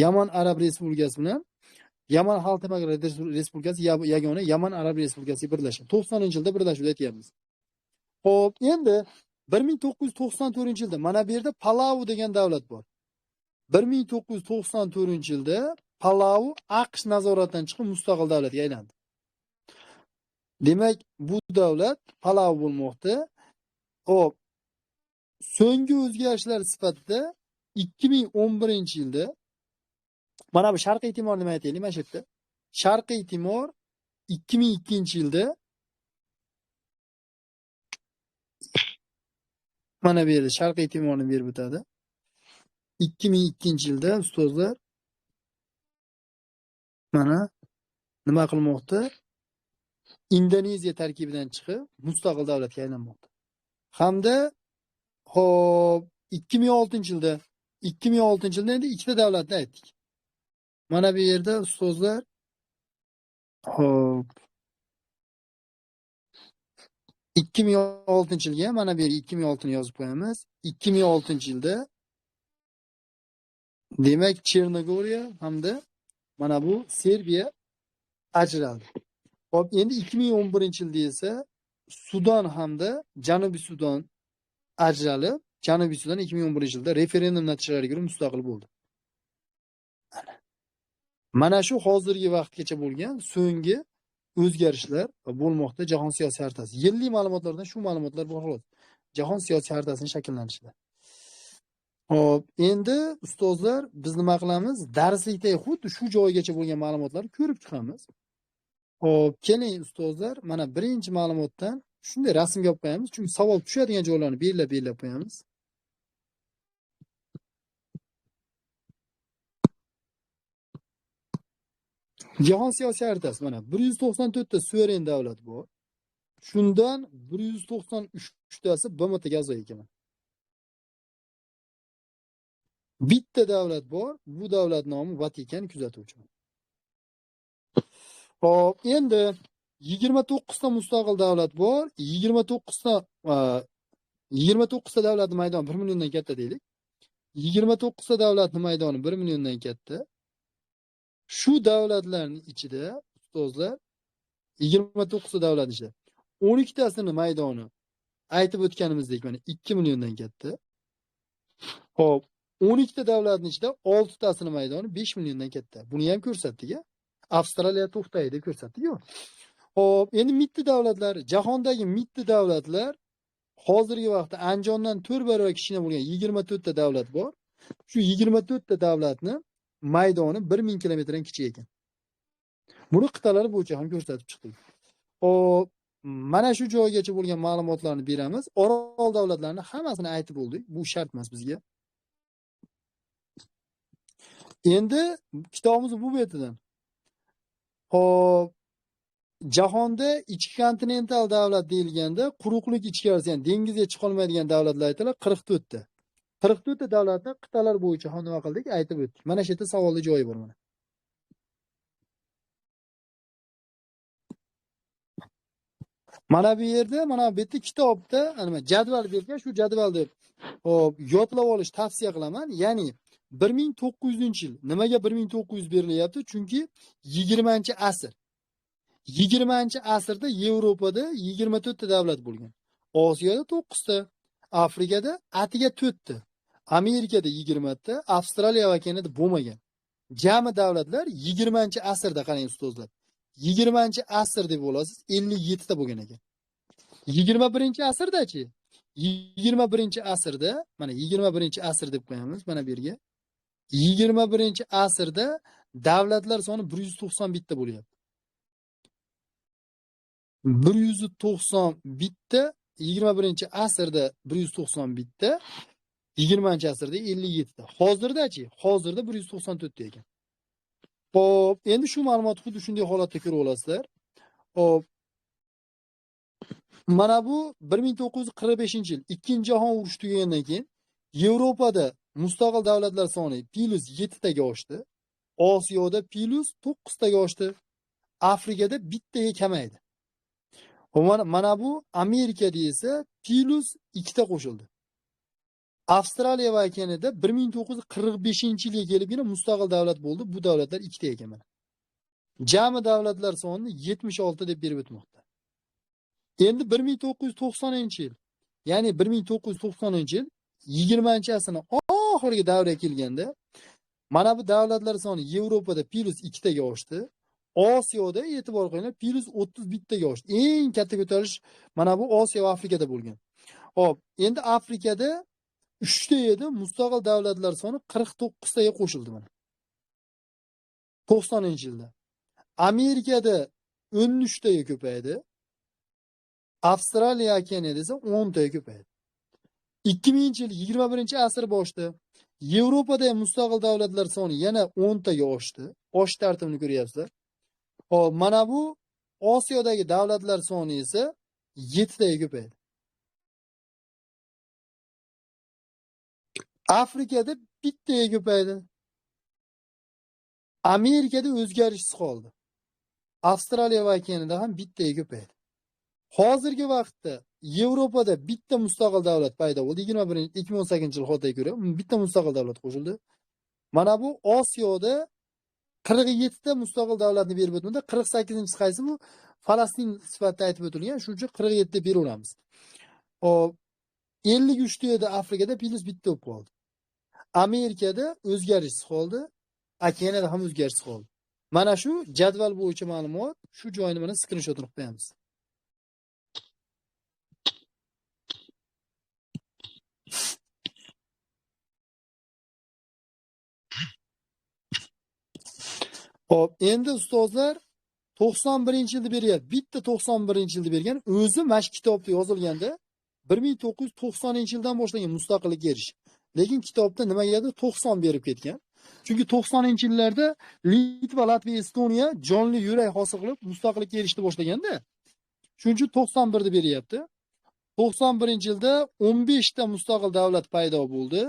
Speaker 1: Yaman Arab Respublikasi bilan Yaman Xalq Demokratik Respublikasi yagona Yaman Arab Respublikasi birlashdi. 90-yilda birlashuvda aytyapmiz. Xo'p, endi 1994-yilda mana bu yerda Palau degan davlat bor. 1994-yilda Palau AQSh nazoratidan chiqib mustaqil davlatga aylandi. Demak, bu davlat Palau bo'lmoqda. Hop, so'nggi o'zgarishlar sifatida 2011-yilda mana bu Sharqiy Timor nima aytaylik mana shu yerda. Sharqiy Timor 2002-yilda mana bu yerda Sharqiy Timorni berib o'tadi. 2002-yilda ustozlar mana nima qilmoqda? Indoneziya tarkibidan chiqib mustaqil davlatga aylanmoqda. Hamda hop 2006-yilda endi ikkita davlatni aytdik. Mana bu yerda ustozlar hop 2006-yilga mana bu yerga 2006 ni yozib qo'yamiz. 2006-yilda demak Chernogoriya hamda mana bu Serbiya ajraldi. Hop, endi 2011-yilda esa Sudan hamda Janubiy Sudan ajralib, Janubiy Sudan 2011-yilda referendum natijalariga ko'ra mustaqil bo'ldi. Mana shu hozirgi vaqtgacha bo'lgan so'nggi o'zgarishlar bo'lmoqda jahon siyosiy xaritasi. Yillik ma'lumotlardan shu ma'lumotlar bor xolos. Jahon siyosiy xaritasining shakllanishida. Hop, endi ustozlar biz nima qilamiz? Darslikda xuddi shu joygacha bo'lgan ma'lumotlarni ko'rib chiqamiz. Hop, keling ustozlar, mana birinchi ma'lumotdan shunday rasmga olib qo'yamiz, chunki savol tushadigan joylarni belgilab qo'yamiz. Jahon siyosiy xaritasi mana 194 ta suveren davlat bor. Shundan 193 tasi BMTga a'zo ekan. Bitta davlat bor, bu davlat nomi Vatikan kuzatuvchi. Hop, endi 29 ta mustaqil davlat bor, 29 ta davlatning maydoni 1 milliondan katta deylik. 29 ta davlatning maydoni 1 milliondan katta. Shu davlatlarning ichida ustozlar 29 ta davlat ichida 12 tasini maydoni aytib o'tganimizdek mana 2 milliondan katta. Hop, 12 ta davlatning ichida 6 tasini maydoni 5 milliondan katta. Buni ham ko'rsatdik-a. Avstraliya to'xtaydi deb ko'rsatdik-ku. Hop, endi mitti davlatlar, jahondagi mitti davlatlar hozirgi vaqtda Andijondan 4 barobar kichkina bo'lgan 24 ta davlat bor. Shu 24 ta davlatni maydoni 1000 kilometrdan kichik ekan. Buni qit'alar bo'yicha ham ko'rsatib chiqdik. Hop, mana shu joygacha bo'lgan ma'lumotlarni beramiz. Orol davlatlarini hammasini aytib bo'ldik. Bu shart emas bizga. Endi kitobimiz bu betidan. Hop, jahonda ichki kontinental davlat deyilganda quruqlik ichkarisi, ya'ni dengizga chiqa olmaydigan davlatlar aytiladi 44 ta. 44 ta davlatni qit'alar bo'yicha ham nima qildik? Aytib o'tdik. Mana shu yerda savolli joyi bor mana. Mana bu yerda, mana bu yerda kitobda nima jadval bergan, shu jadvalni hop yodlab olish tavsiya qilaman. Ya'ni 1900-yil. Nimaga 1900 berilyapti? Chunki 20-asr. 20-asrda Yevropada 24 ta davlat bo'lgan. Osiyoda 9 ta, Afrikada atiga 4 ta, Amerikada 20 ta, Avstraliya va Kanada bo'lmagan. Jami davlatlar 20-asrda qarang ustozlar. 20-asr deb olasiz 57 ta bo'lgan ekan. 21-asrdachi? 21-asrda, mana 21-asr deb qo'yamiz mana bu yerga. 21-asrda davlatlar soni 191 ta bo'lyapti. 191 ta 21-asrda 191 ta, 20-asrda 57 ta. Hozirdachi? Hozirda 194 ta ekan. Hop, endi shu ma'lumotni xuddi shunday holatda ko'rib olasizlar. Hop. Mana bu 1945-yil, Ikkinchi jahon urushi tugagandan keyin Yevropada mustaqil davlatlar soni plus 7 taga oshdi. Osiyoda plus 9 taga oshdi. Afrikada bittaga kamaydi. Mana bu Amerikada esa plus 2 ta qo'shildi. Avstraliya va Kanada 1945-yilga kelibgina mustaqil davlat bo'ldi. Bu davlatlar 2 ta ekan mana. Jami davlatlar sonini 76 deb berib o'tmoqda. Endi 1990-yil ya'ni 1990-yil 20-asrning oxirgi davriga kelganda mana bu davlatlar soni Yevropada +2 taga oshdi. Osiyoda e'tibor qilinglar +31 taga oshdi. Eng katta ko'tarish mana bu Osiyo va Afrikada bo'lgan. Hop, endi Afrikada 3 ta edi, mustaqil davlatlar soni 49 taga qo'shildi mana. 90-yilda. Amerikada 13 taga ko'paydi. Avstraliya Keniyada esa 10 taga ko'paydi. 2000-yil 21-asr boshida Yevropada ham mustaqil davlatlar soni yana 10 taga oshdi. Osh tartibini ko'ryapsizlar. Hop, mana bu Osiyodagi davlatlar soni esa 7 taga ko'paydi. Afrikada bittaga ko'paydi. Amerikada o'zgarishsiz qoldi. Avstraliya va Keniyada ham bittaga ko'paydi. Hozirgi vaqtda Yevropada bitta mustaqil davlat paydo bo'ldi. 2018-yil xotiga ko'ra bitta mustaqil davlat qo'shildi. Mana bu Osiyoda 47 ta mustaqil davlatni berib o'tmadi. 48-inchisi qaysi bu? Falastin sifatida aytib o'tilgan. Shuning uchun 47 deb beraveramiz. Hop, 53 ta edi Afrikada +1 bo'lib qoldi. Amerikada o'zgarishsiz qoldi. Keniyada ham o'zgarishsiz qoldi. Mana shu jadval bo'yicha ma'lumot, shu joyni mana skrinshotini qo'yamiz. Hop, endi ustozlar 91-yilda beryapti. Bitta 91-yilda bergan. O'zi mana shu kitobda yozilganda 1990-yildan boshlangan mustaqillikka erish. Lekin kitobda nima deyapti? 90 berib ketgan. Chunki 90-yillarda Litva, Latviya, Estoniya jonli yurak hosil qilib mustaqillikka erishdi boshlaganda. Shuning uchun 91 da beryapti. 91-yilda 15 ta mustaqil davlat paydo bo'ldi.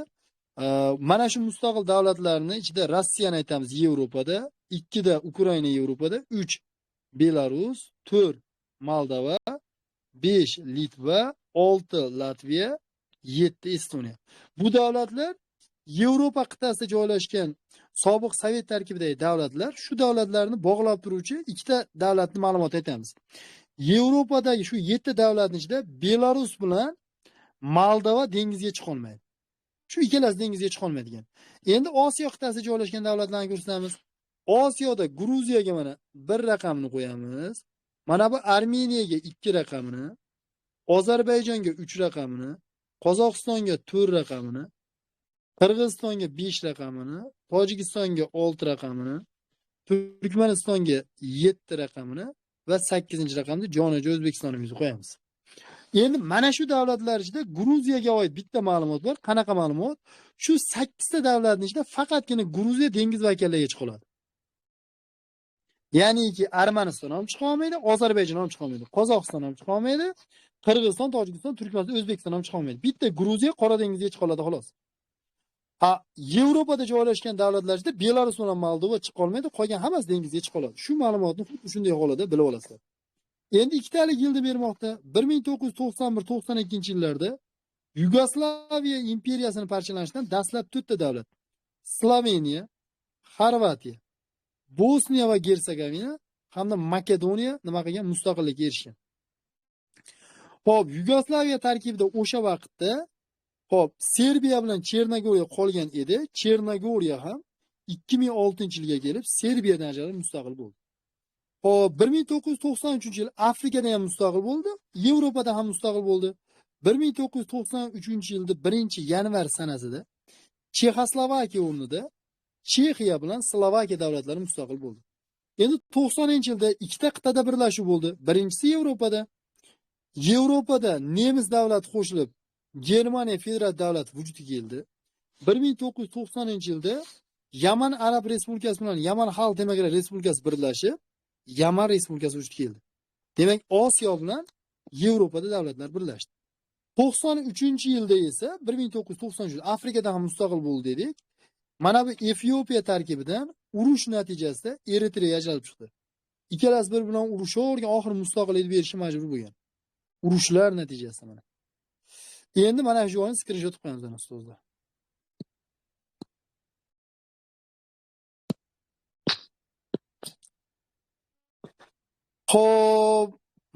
Speaker 1: Mana shu mustaqil davlatlarning ichida Rossiyani aytamiz Yevropada, 2 da Ukraina Yevropada, 3 Belarus, 4 Moldova, 5 Litva, 6 Latviya, 7 Estoniya. Bu davlatlar Yevropa qit'asida joylashgan sobiq Sovet tarkibidagi davlatlar. Shu davlatlarni bog'lab turuvchi ikkita davlatni ma'lumot aytamiz. Yevropadagi shu 7 davlatning ichida Belarus bilan Moldova dengizga chiqa olmaydi. Shu ikkalasi dengizga chiqa olmaydigan. Endi Osiyo qit'asida joylashgan davlatlarni ko'rsatamiz. Osiyoda Gruziyaga mana 1 raqamni qo'yamiz. Mana bu Armeniyaga 2 raqamini, Ozarbayjonga 3 raqamini, Qozog'istonga 4 raqamini, Qirg'izistonga 5 raqamini, Tojikistonga 6 raqamini, Turkmanistonga 7 raqamini va 8-raqamni jonajon O'zbekistonimizga qo'yamiz. Endi mana shu davlatlar ichida Gruziyaga oid bitta ma'lumot bor. Qanaqa ma'lumot? Shu 8 ta davlatning ichida faqatgina Gruziya dengiz vakillariga chiqa oladi. Ya'niki Armaniston ham chiqa olmaydi, Ozarbayjon ham chiqa olmaydi, Qozog'iston ham chiqa olmaydi, Qirg'iziston, Tojikiston, Turkmaniston, O'zbekiston ham chiqa olmaydi. Bitta Gruziya Qora dengizga chiqa oladi xolos. Yevropada joylashgan davlatlar ichida Belarus bilan Moldova chiqa olmaydi, qolgan hammasi dengizga chiqa oladi. Shu ma'lumotni xuddi shunday holida bilib olasizlar. Endi ikkitalik yilda bermoqda. 1991-92-yillarda Yugoslaviya imperiyasini parchalanishidan dastlab 4 ta davlat. Sloveniya, Xorvatiya, Bosniya va Gersegovina hamda Makedoniya nima qilgan? Mustaqillikka erishgan. Xo'p, Yugoslaviya tarkibida o'sha vaqtda Serbiya bilan Chernogoriya qolgan edi. Chernogoriya ham 2006-yilga kelib Serbiyadan ajralib mustaqil bo'ldi. Hop, 1993-yil Afrikada ham mustaqil bo'ldi, Yevropada ham mustaqil bo'ldi. 1993-yilda 1-yanvar sanasida Chexoslovakiya o'rnida Chexiya bilan Slovakiya davlatlari mustaqil bo'ldi. Endi 90-yilda ikkita qit'ada birlashuv bo'ldi. Birinchisi Yevropada nemis davlati qo'shilib Germaniya federal davlati vujudga keldi. 1990-yilda Yaman Arab Respublikasi bilan Yaman Xalq Demokratik Respublikasi birlashib Yaman Respublikasi vujudga keldi. Demak, Osiyo bilan Yevropada davlatlar birlashdi. 93-yilda esa 1990-yil Afrikada ham mustaqil bo'ldi dedik. Mana bu Efiopiya tarkibidan urush natijasida Eritreya ajralib chiqdi. Ikkalasi bir bilan urushavergan, oxiri mustaqillik berishga majbur bo'lgan. Urushlar natijasida mana. Endi mana shu joyni skrinshot qo'yamiz ana ustozlar. Xo'p,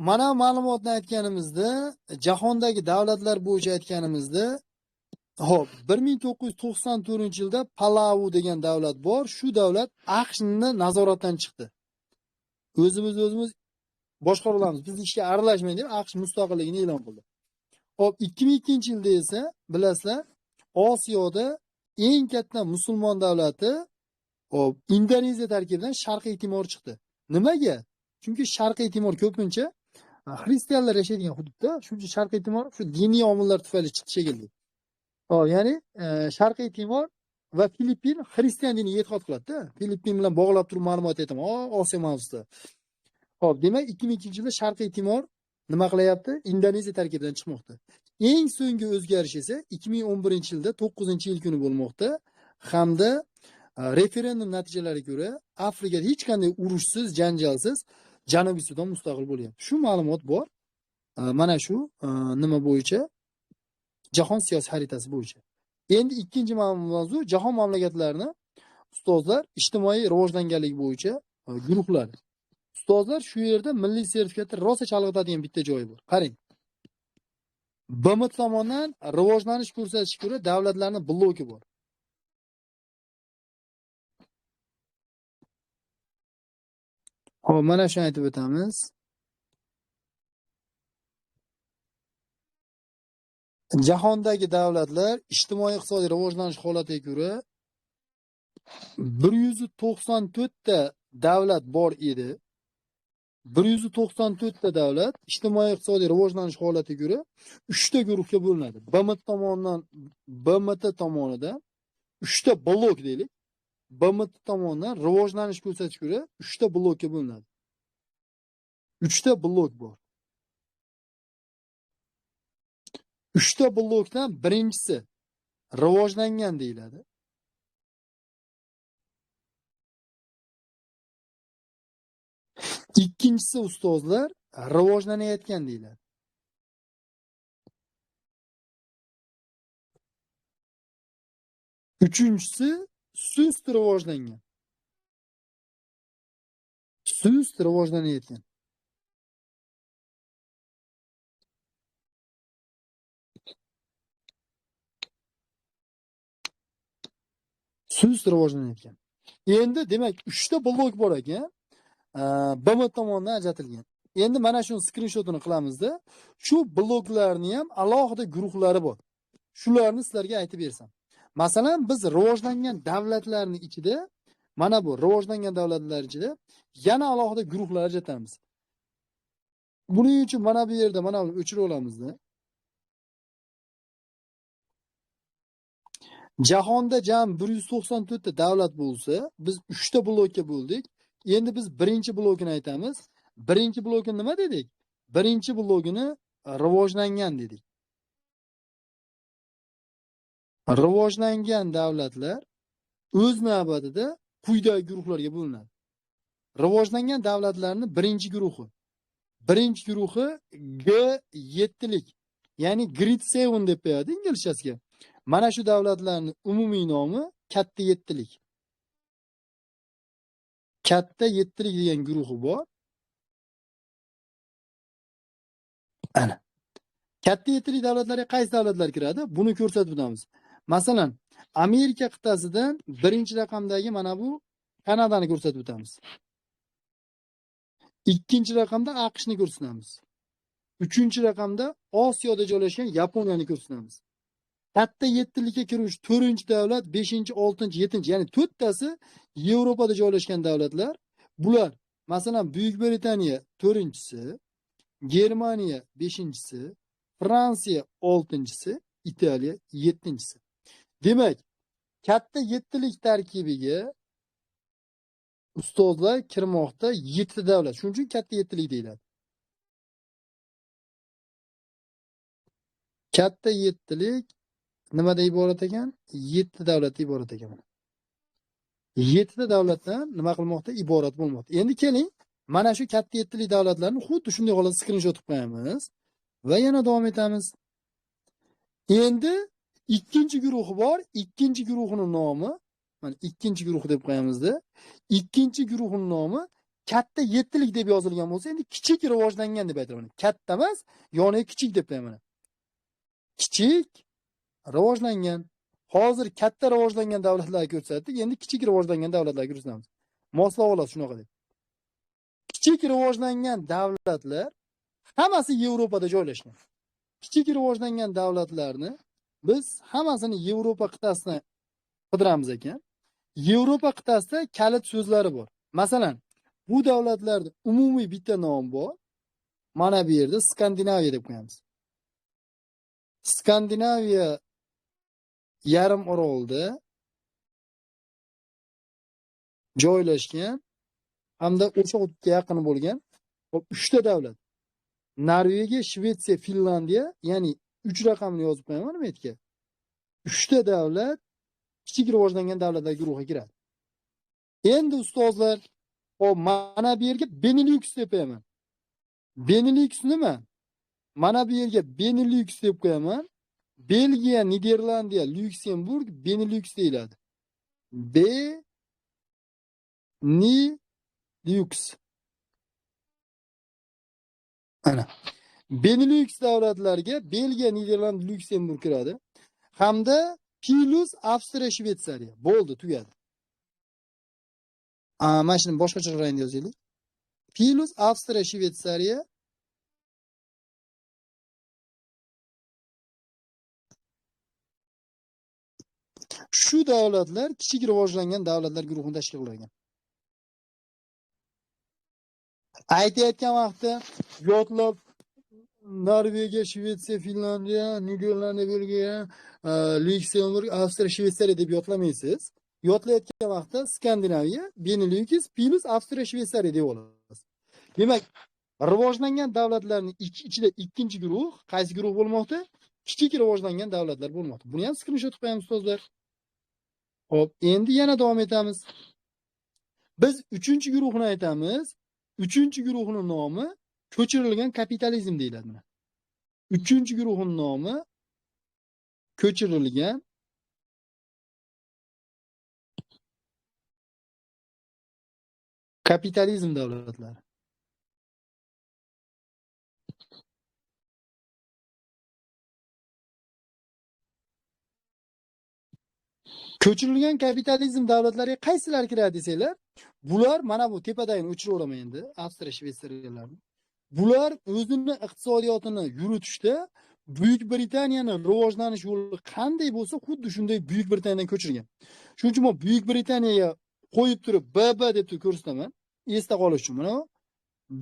Speaker 1: mana ma'lumotni aytganimizda, jahondagi davlatlar bo'yicha aytganimizda, hop, 1994-yilda Palau degan davlat bor. Shu davlat AQShni nazoratdan chiqdi. O'zimiz boshqaramiz. Biz ishga aralashmaylik deb AQSh mustaqilligini e'lon qildi. Hop, 2002-yilda esa bilasizlar, Osiyoda eng katta musulmon davlati hop, Indoneziya tarkibidan Sharqiy Timor chiqdi. Nimaga? Chunki Sharqiy Timor ko'pincha xristianlar yashaydigan hududda, shuning uchun Sharqiy Timor shu diniy omillar tufayli chiqdi shekilli. Hop, ya'ni Sharqiy Timor va Filippin xristian diniga e'tiqod qiladi-da. Filippin bilan bog'lab turib ma'lumot aytaman, Osiyo mavzusida. Hop, demak 2002-yilda Sharqiy Timor nima qilyapti? Indoneziya tarkibidan chiqmoqda. Eng so'nggi o'zgarish esa 2011-yilda 9-yil kuni bo'lmoqda hamda referendum natijalariga ko'ra Afrikada hech qanday urushsiz, janjalsiz Janubiy Sudan mustaqil bo'lyapti. Shu ma'lumot bor. Mana shu nima bo'yicha? Jahon siyosiy xaritasi bo'yicha. Endi ikkinchi mavzu jahon mamlakatlarini ustozlar ijtimoiy rivojlanganlik bo'yicha guruhlar. Ustozlar shu yerda milliy sertifikatni rosa chalg'itadigan bitta joyi bor. Qarang. BMT tomonidan rivojlanish ko'rsatishga ko'ra davlatlarning bloki bor. Hop, mana shuni aytib o'tamiz. Jahondagi davlatlar ijtimoiy iqtisodiy rivojlanish holatiga ko'ra 194 ta davlat bor edi. 194 ta davlat ijtimoiy iqtisodiy rivojlanish holatiga ko'ra 3 ta guruhga bo'linadi. BMT tomonidan 3 ta blok deylik. BMT tomonidan rivojlanish ko'rsatishga ko'ra 3 ta blokka bo'linadi. 3 ta blok bor. 3 ta blokdan birinchisi rivojlangan deyiladi. Ikkinchisi ustozlar rivojlanayotgan deyiladi. Uchinchisi sust rivojlangan. Sust rivojlanayotgan. Sust rivojlanayotgan. Endi demak 3 ta blok bor ekan. BMT tomonidan ajratilgan. Endi mana shuni skrinshotini qilamizda, shu bloklarning ham alohida guruhlari bor. Shularni sizlarga aytib bersam. Masalan, biz rivojlangan davlatlarning ichida, mana bu rivojlangan davlatlar ichida yana alohida guruhlar ajratamiz. Buning uchun mana bu yerda mana buni o'chirib olamizda. Jahonda jami 194 ta davlat bo'lsa, biz 3 ta blokka bo'ldik. Endi biz birinchi blokini aytamiz. Birinchi blokni nima dedik? Birinchi blokini rivojlangan dedik. Rivojlangan davlatlar o'z navbatida quyidagi guruhlarga bo'linadi. Rivojlangan davlatlarning birinchi guruhi. Birinchi guruhi G7lik, ya'ni Grid 7 deb qo'yadi inglizchasiga. Mana shu davlatlarning umumiy nomi katta 7lik. Katta 7lik degan guruhi bor. Ana. Katta 7lik davlatlarga qaysi davlatlar kiradi? Buni ko'rsatib o'tamiz. Masalan, Amerika qit'asidan birinchi raqamdagi mana bu Kanadani ko'rsatib o'tamiz. Ikkinchi raqamda AQShni ko'rsatamiz. Uchinchi raqamda Osiyoda joylashgan Yaponiyani ko'rsatamiz. Katta 7likka kiruvchi 4-davlat, 5-chi, 6-chi, 7-chi, ya'ni 4tasi Yevropada joylashgan davlatlar. Bular, masalan, Buyuk Britaniya 4-chisi, Germaniya 5-chisi, Fransiya 6-chisi, Italiya 7-chisi. Demak, katta 7lik tarkibiga ustozlar kirmoqda 7 davlat. Shuning uchun katta 7lik deyiladi. Katta 7lik nimada iborat ekan? 7 davlatdan iborat ekan. 7 davlatdan nima qilmoqda? Iborat bo'lmoqda. Endi keling, mana shu katta 7lik davlatlarni xuddi shunday holatda skrinshot qilib qo'yamiz va yana davom etamiz. Endi ikkinchi guruhi bor. Ikkinchi guruhining nomi, mana ikkinchi guruh deb qo'yamizda. Ikkinchi guruhining nomi katta yettilik deb yozilgan bo'lsa, endi kichik rivojlangan deb aytaman. Katta emas, yoniga kichik deb qo'yaman. Kichik rivojlangan. Hozir katta rivojlangan davlatlarga ko'rsatdik, endi kichik rivojlangan davlatlarga ko'rsatamiz. Moslab olasiz shunaqa deb. Kichik rivojlangan davlatlar hammasi Yevropada joylashgan. Kichik rivojlangan davlatlarni biz hammasini Yevropa qit'asidan qidiramiz ekan. Yevropa qit'asida kalit so'zlari bor. Masalan, bu davlatlarda umumiy bitta nom bor. Mana bu yerda Skandinaviya deb qo'yamiz. Skandinaviya yarim orolda joylashgan hamda o'sha hududga yaqin bo'lgan 3 ta davlat. Norvegiya, Shvetsiya, Finlandiya, ya'ni 3 raqamni yozib qo'yaman bu yerga. 3 ta davlat kichik rivojlangan davlatlar guruhiga kiradi. Endi ustozlar, mana bu yerga Benelux deb qo'yaman. Benelux nima? Mana bu yerga Benelux deb qo'yaman. Belgiya, Niderlandiya, Lyuksemburg Benelux deyiladi. Benelux. Ana. Benelux davlatlariga Belgiya, Niderland, Lyuksemburg kiradi. Hamda plus Avstriya, Shveysariya. Bo'ldi, tugadi. Mana shuni boshqacha rangda yozaylik. Plus Avstriya, Shveysariya shu davlatlar kichik rivojlangan davlatlar guruhini tashkil qilgan. Aytayotgan vaqtda yodlab Norvegiya, Shvetsiya, Finlandiya, Niderlandiya, Belgiya, Lyuksemburg, Avstriya, Shveysariya deb yodlamaysiz. Yodlayotgan vaqtda Skandinaviya, Benelux plus Avstriya, Shveysariya deb olasiz. Demak, rivojlangan davlatlarning ichida ikkinchi guruh qaysi guruh bo'lmoqda? Kichik rivojlangan davlatlar bo'lmoqda. Buni ham screenshot qo'yamiz ustozlar. Hop, endi yana davom etamiz. Biz 3-guruhni aytamiz. 3-guruhning nomi ko'chirilgan kapitalizm deyiladi mana. 3-guruhning nomi ko'chirilgan kapitalizm davlatlari. Ko'chirilgan kapitalizm davlatlariga qaysilar kiradi desanglar, bular mana bu tepadagini o'chiraman endi, Avstriya, Shveysariyalarni. Bular o'zini iqtisodiyotini yuritishda Buyuk Britaniyani rivojlanish yo'li qanday bo'lsa, xuddi shunday Buyuk Britaniyadan ko'chirgan. Shuning uchun men Buyuk Britaniyaga qo'yib turib BB deb ko'rsataman. Esda qolish uchun mana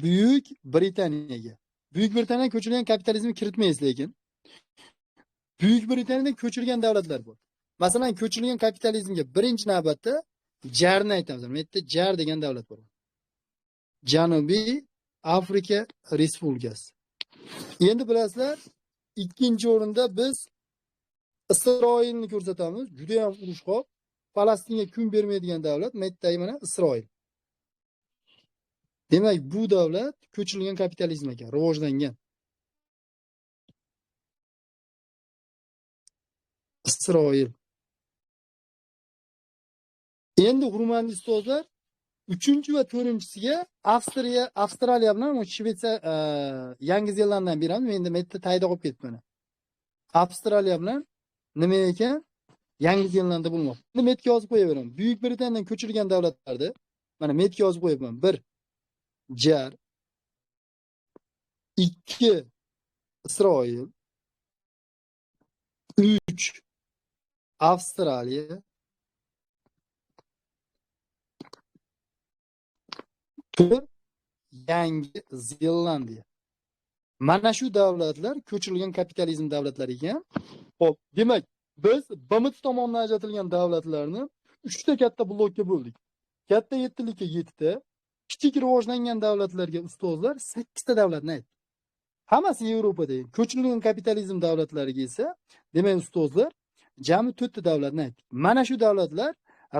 Speaker 1: Buyuk Britaniyaga. Buyuk Britaniyadan ko'chirilgan kapitalizmni kiritmaysiz lekin. Buyuk Britaniyadan ko'chirgan davlatlar bor. Masalan, ko'chirilgan kapitalizmga birinchi navbatda JARni aytamiz. Bu yerda JAR degan davlat bor. Janubiy Afrika Respublikasi. Endi bilasizlar, ikkinchi o'rinda biz Isroilni ko'rsatamiz. Juda ham urushqoq. Falastinga kun bermaydigan davlat, metdagi mana Isroil. Demak, bu davlat ko'chirilgan kapitalizm ekan, rivojlangan. Isroil. Endi hurmatli ustozlar, 3 va 4-siga Avstraliya bilan Shvetsiya, Yangi Zelandiyani beramiz. Men endi metda tayda qolib ketibman. Avstraliya bilan nima ekan? Yangi Zelandiya bo'lmoqda. Endi metga yozib qo'yaveraman. Buyuk Britaniyadan ko'chirilgan davlatlarda mana metga yozib qo'yibman. 1 JAR, 2 Isroil, 3 Avstraliya, 4 Yangi Zelandiya. Mana shu davlatlar ko'chirilgan kapitalizm davlatlari ekan. Xo'p, demak, biz BMT tomonidan ajratilgan davlatlarni 3 ta katta blokka bo'ldik. Katta yettilikka 7 ta, kichik rivojlangan davlatlarga ustozlar 8 ta davlatni aytdi. Hammasi Yevropada. Ko'chirilgan kapitalizm davlatlariga esa, demak ustozlar, jami 4 ta davlatni aytdik. Mana shu davlatlar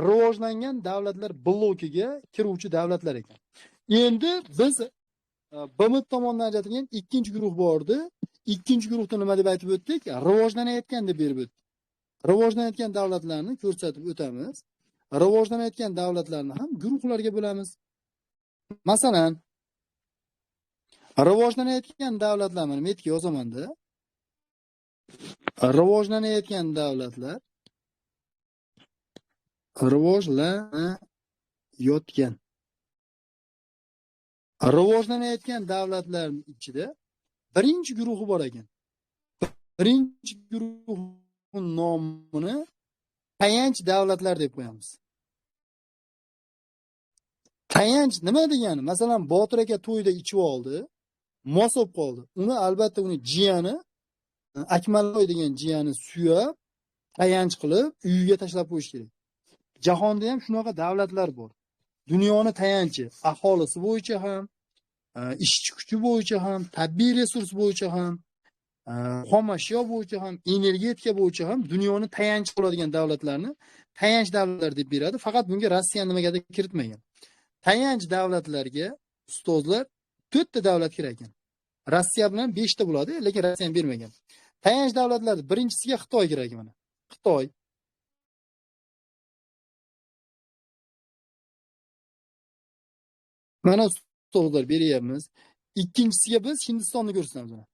Speaker 1: rivojlangan davlatlar blokiga kiruvchi davlatlar ekan. Endi biz BMT tomonidan ajratilgan ikkinchi guruh bordi. Ikkinchi guruhda nima deb aytib o'tdik? Rivojlanayotgan deb berib o'tdik. Rivojlanayotgan davlatlarni ko'rsatib o'tamiz. Rivojlanayotgan davlatlarni ham guruhlarga bo'lamiz. Masalan, rivojlanayotgan davlatlar mana bu yerga yozaman-da. Rivojlanayotgan davlatlar rivojlanayotgan rivojlanayotgan davlatlarning ichida birinchi guruhi bor ekan. Birinchi guruh nomini tayanch davlatlar deb qo'yamiz. Tayanch nima degani? Masalan, Botir aka to'yda ichib oldi, mos bo'lib qoldi. Uni albatta uni jiyani, Akmalboy degan jiyani suyab, tayanch qilib uyiga tashlab qo'yish kerak. Jahonda ham shunaqa davlatlar bor. Dunyoni tayanchi aholisi bo'yicha ham, ishchi kuchi bo'yicha ham, tabiiy resurs bo'yicha ham, xom ashyo bo'yicha ham, energetika bo'yicha ham dunyoni tayanchi bo'ladigan davlatlarni tayanch davlatlar deb beradi. Faqat bunga Rossiya nimagadir kiritmagan. Tayanch davlatlarga ustozlar 4 ta davlat kerak ekan. Rossiya bilan 5 ta bo'ladi, lekin Rossiya ham bermagan. Tayanch davlatlarning birinchisiga Xitoy kerak mana. Xitoy. Mana ustozlar beryapmiz. Ikkinchisiga biz Hindistonni ko'rsatamiz mana.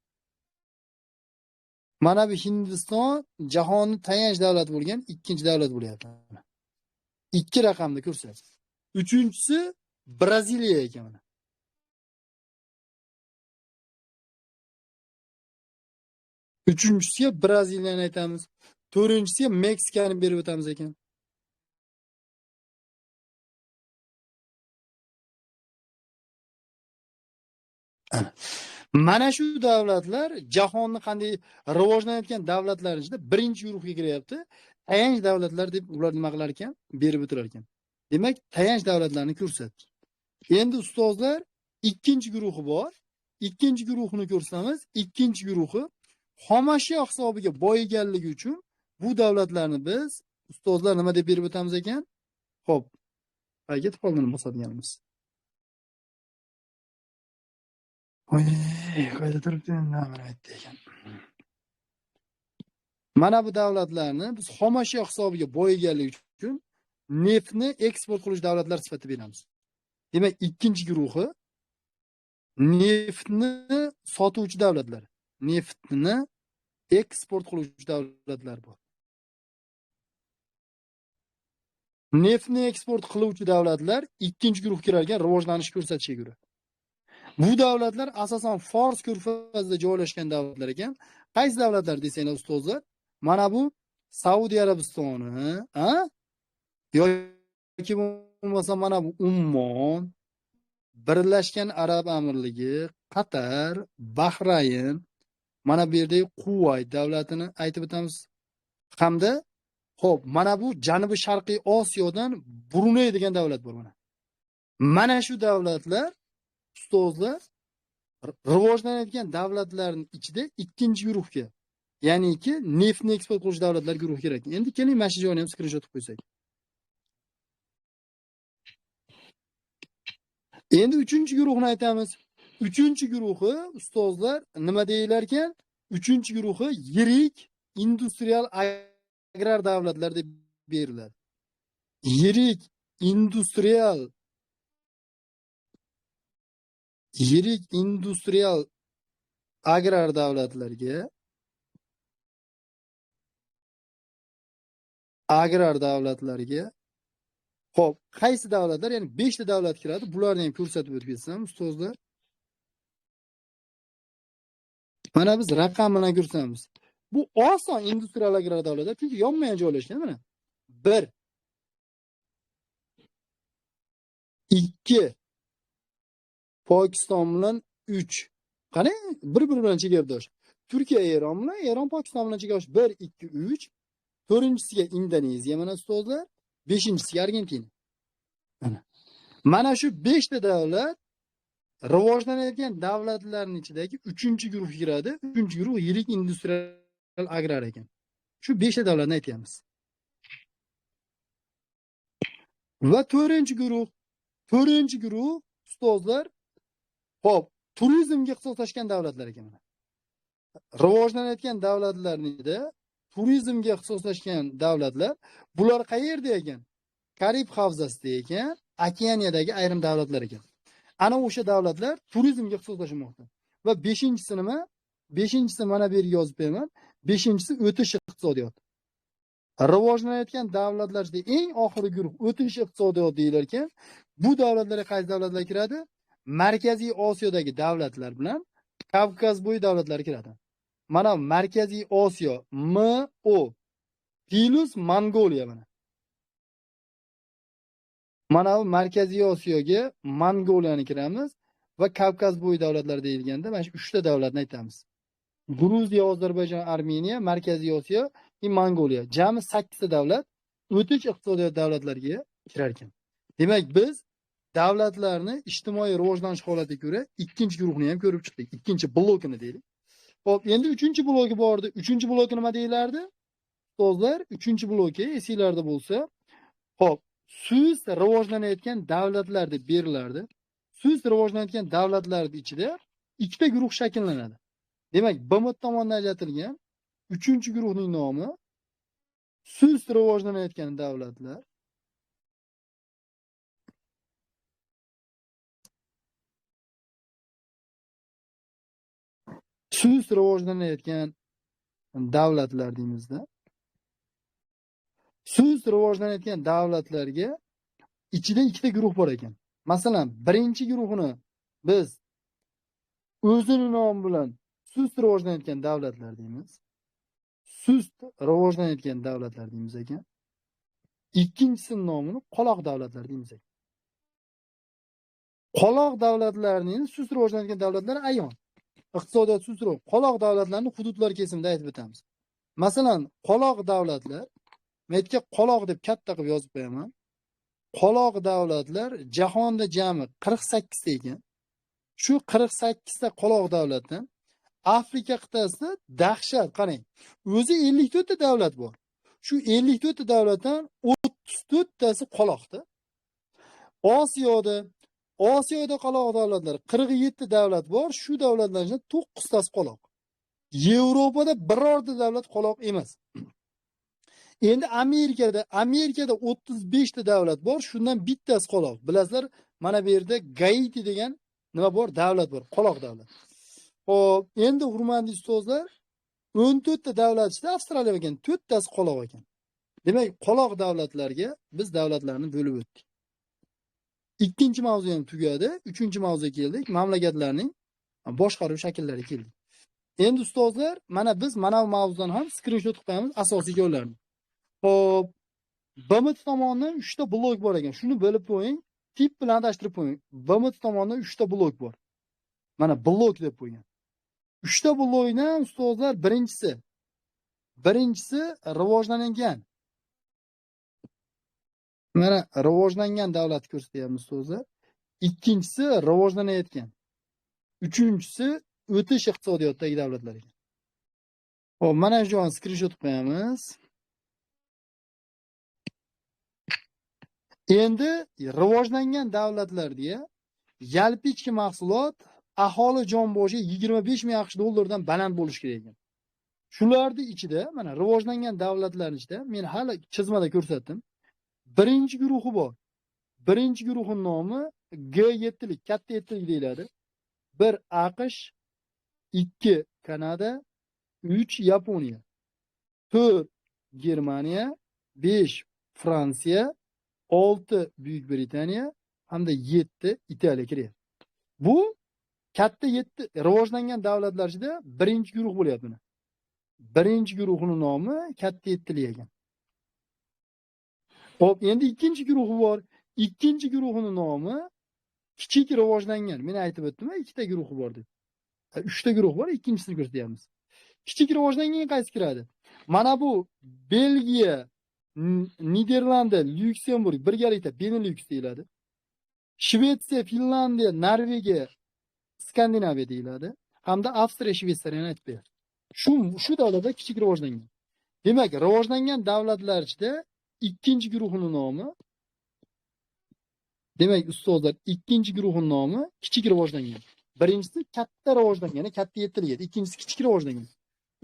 Speaker 1: Mana bu Hindiston jahonning tayanch davlati bo'lgan ikkinchi davlat bo'lyapti. 2 raqamda ko'rsatamiz. Uchinchisi Braziliya ekan mana. Uchinchisiga Braziliyani aytamiz. To'rtinchisiga Meksikani berib o'tamiz ekan. Mana shu davlatlar jahonni qanday rivojlanayotgan davlatlar ichida birinchi guruhga kiryapti. Tayanch davlatlar deb ular nima qilar ekan? Berib o'tirar ekan. Demak, tayanch davlatlarni ko'rsatdik. Endi ustozlar ikkinchi guruhi bor. Ikkinchi guruhini ko'rsamiz, ikkinchi guruhi xomashyo hisobiga boyiganligi uchun bu davlatlarni biz ustozlar nima deb berib o'tamiz ekan? Xo'p, qayga qo'lni bosadiganimiz. Oy, qayda turibdi endi aytdi ekan. Mana bu davlatlarni biz xomashyo hisobiga boyiganligi uchun neftni eksport qiluvchi davlatlar sifatida beramiz. Demak, ikkinchi guruhi neftni sotuvchi davlatlar. Neftni eksport qiluvchi davlatlar bor. Neftni eksport qiluvchi davlatlar ikkinchi guruhga kiradigan rivojlanish ko'rsatishiga ko'ra. Bu davlatlar asosan Fors ko'rfazida joylashgan davlatlar ekan. Qaysi davlatlar desanglar ustozlar? Mana bu Saudiya Arabistoni, yoki bo'lmasa mana bu Ummon, Birlashgan Arab Amirligi, Qatar, Bahrayn, mana bu yerda Kuvayt davlatini aytib o'tamiz. Hamda xo'p, mana bu Janubiy Sharqiy Osiyodan Bruney degan davlat bor mana. Mana shu davlatlar ustozlar rivojlanayotgan davlatlarning ichida ikkinchi guruhga, ya'niki neftni eksport qiluvchi davlatlar guruhi kerak. Endi keling, mana shu joyni ham skrinshot qilib qo'ysak. Endi uchinchi guruhni aytamiz. Uchinchi guruhi ustozlar nima deyilar ekan? Uchinchi guruhi yirik industrial agrar davlatlar deb beriladi. Yirik industrial agrar davlatlarga xo'p, qaysi davlatlar? Ya'ni 5 ta davlat kiradi. Bularni ham ko'rsatib o'tib ketsam, ustozlar. Mana biz raqam bilan ko'rsatamiz. Bu oson industrial agrar davlatlar, chunki yonma-yon joylashgan mana. 1 2 Pokiston bilan 3. Qarang, bir-biri bilan chegaradosh. Turkiya Eron bilan, Eron Pokiston bilan chegaradosh. 1 2 3. To'rtinchisiga Indoneziya mana ustozlar, 5-inchisiga Argentina. Mana shu 5 ta davlat rivojlanayotgan davlatlarning ichidagi 3-guruhga kiradi. 3-guruh yirik industrial agrar ekan. Shu 5 ta davlatni aytamiz. Va 4-guruh ustozlar xo'p, turizmga ixtisoslashgan davlatlar ekan mana. Rivojlanayotgan davlatlarningda turizmga ixtisoslashgan davlatlar, bular qayerda ekan? Karib havzasida ekan, Okeaniyadagi ayrim davlatlar ekan. ana o'sha davlatlar turizmga ixtisoslashmoqda. Va 5-inchisi nima? 5-inchisi mana bu yerga yozib beraman. 5-inchisi o'tish iqtisodiyoti. Rivojlanayotgan davlatlar ichida eng oxirgi guruh o'tish iqtisodiyoti deyilar ekan. Bu davlatlarga qaysi davlatlar kiradi? Markaziy Osiyodagi davlatlar bilan Kavkaz bo'yi davlatlar kiradi. Mana Markaziy Osiyo MO plus Mongoliya mana. Mana bu Markaziy Osiyoga Mongoliyani kiramiz va Kavkaz bo'yi davlatlar deyilganda mana shu 3 ta davlatni aytamiz. Gruziya, Ozarbayjon, Armeniya, Markaziy Osiyo va Mongoliya. Jami 8 ta davlat o'tish iqtisodiyot davlatlariga kirar ekan. Demak, biz davlatlarni ijtimoiy rivojlanish holatiga ko'ra ikkinchi guruhni ham ko'rib chiqdik. Ikkinchi blokini deylik. Xo'p, endi 3-bloki bor edi. 3-bloki nima deyilardi? Ustozlar, 3-bloki esinglarda bo'lsa, xo'p, sust rivojlanayotgan davlatlar deb berilardi. Sust rivojlanayotgan davlatlarning ichida ikkita guruh shakllanadi. Demak, BMT tomonidan ajratilgan 3-guruhning nomi sust rivojlanayotgan davlatlar. Sust rivojlanayotgan davlatlar deymizda. Sust rivojlanayotgan davlatlarga ichida ikkita guruh bor ekan. Masalan, birinchi guruhini biz o'zining nomi bilan sust rivojlanayotgan davlatlar deymiz. Sust rivojlanayotgan davlatlar deymiz ekan. Ikkinchisining nomini qoloq davlatlar deymiz ekan. Qoloq davlatlarning sust rivojlanayotgan davlatlari ayon. Iqtisodiyot sust qoloq davlatlarni hududlar kesimida aytib o'tamiz. Masalan, qoloq davlatlar, men aytga qoloq deb katta qilib yozib qo'yaman. Qoloq davlatlar jahonda jami 48 ta ekan. Shu 48 ta qoloq davlatdan Afrika qit'asida dahshat, qarang. O'zi 54 ta davlat bor. Shu 54 ta davlatdan 34 tasi qoloqda. Osiyoda qoloq davlatlar 47 davlat bor. Shu davlatlarning ichida 9 tasi qoloq. Yevropada birorta davlat qoloq emas. Endi Amerikada 35 ta davlat bor, shundan bittasi qoloq. Bilasizlar, mana bu yerda Gaiti degan nima bor? Davlat bor, qoloq davlat. Xo'p, endi hurmatli ustozlar, 14 ta davlat ichida Avstraliya ekan, 4 tasi qoloq ekan. Demak, qoloq davlatlarga biz davlatlarni bo'lib o'tdik. Ikkinchi mavzu ham tugadi, 3-mavzuga keldik, mamlakatlarning boshqaruv shakllariga keldik. Endi ustozlar, mana biz mana bu mavzudan ham skrinshot qilib qo'yamiz asosiy yo'llarni. Xo'p, BMT tomonidan 3 ta blok bor ekan. Shuni bilib qo'ying, tip bilan adashtirib qo'ying. BMT tomonidan 3 ta blok bor. Mana blok deb qo'ygan. 3 ta blokdan ustozlar, birinchisi rivojlangan. Mana rivojlangan davlat ko'rsatyapmiz ustozlar. Ikkinchisi rivojlanayotgan. Uchinchisi o'tish iqtisodiyotidagi davlatlar ekan. Xo'p, mana shu an skrinshot qo'yamiz. Endi rivojlangan davlatlar deya yalpi ichki mahsulot aholi jon boshiga 25 ming AQSh dollardan baland bo'lishi kerak ekan. Shularning ichida mana rivojlangan davlatlarning ichida men hali chizmada ko'rsatdim. Birinchi guruhi bor. Birinchi guruhning nomi G7lik, katta 7lik deyiladi. 1 AQSh, 2 Kanada, 3 Yaponiya, 4 Germaniya, 5 Fransiya, 6 Buyuk Britaniya hamda 7 Italiya kiryapti. Bu katta 7 rivojlangan davlatlar ichida birinchi guruh bo'lyapti mana. Birinchi guruhining nomi katta 7lik ekan. Xo'p, endi ikkinchi guruhi bor. Ikkinchi guruhining nomi kichik rivojlangan. Men aytib o'tdim, ikkita guruhi bor deb. 3 ta guruh bor, ikkinchisini ko'rsatyapmiz. Kichik rivojlangan qaysi kiradi? Mana bu Belgiya, Niderlandiya, Lyuksemburg birgalikda Benelux deyiladi. Shvetsiya, Finlandiya, Norvegiya, Skandinaviya deyiladi. Hamda Avstriya, Shvetsariyani aytib berdi. Shu davlatlar kichik rivojlangan. Demak, rivojlangan davlatlar ichida ikkinchi guruhining nomi, demak ustozlar, ikkinchi guruhining nomi kichik rivojlangan. Birinchisi katta rivojlangan, katta 7lik, ikkinchisi kichik rivojlangan.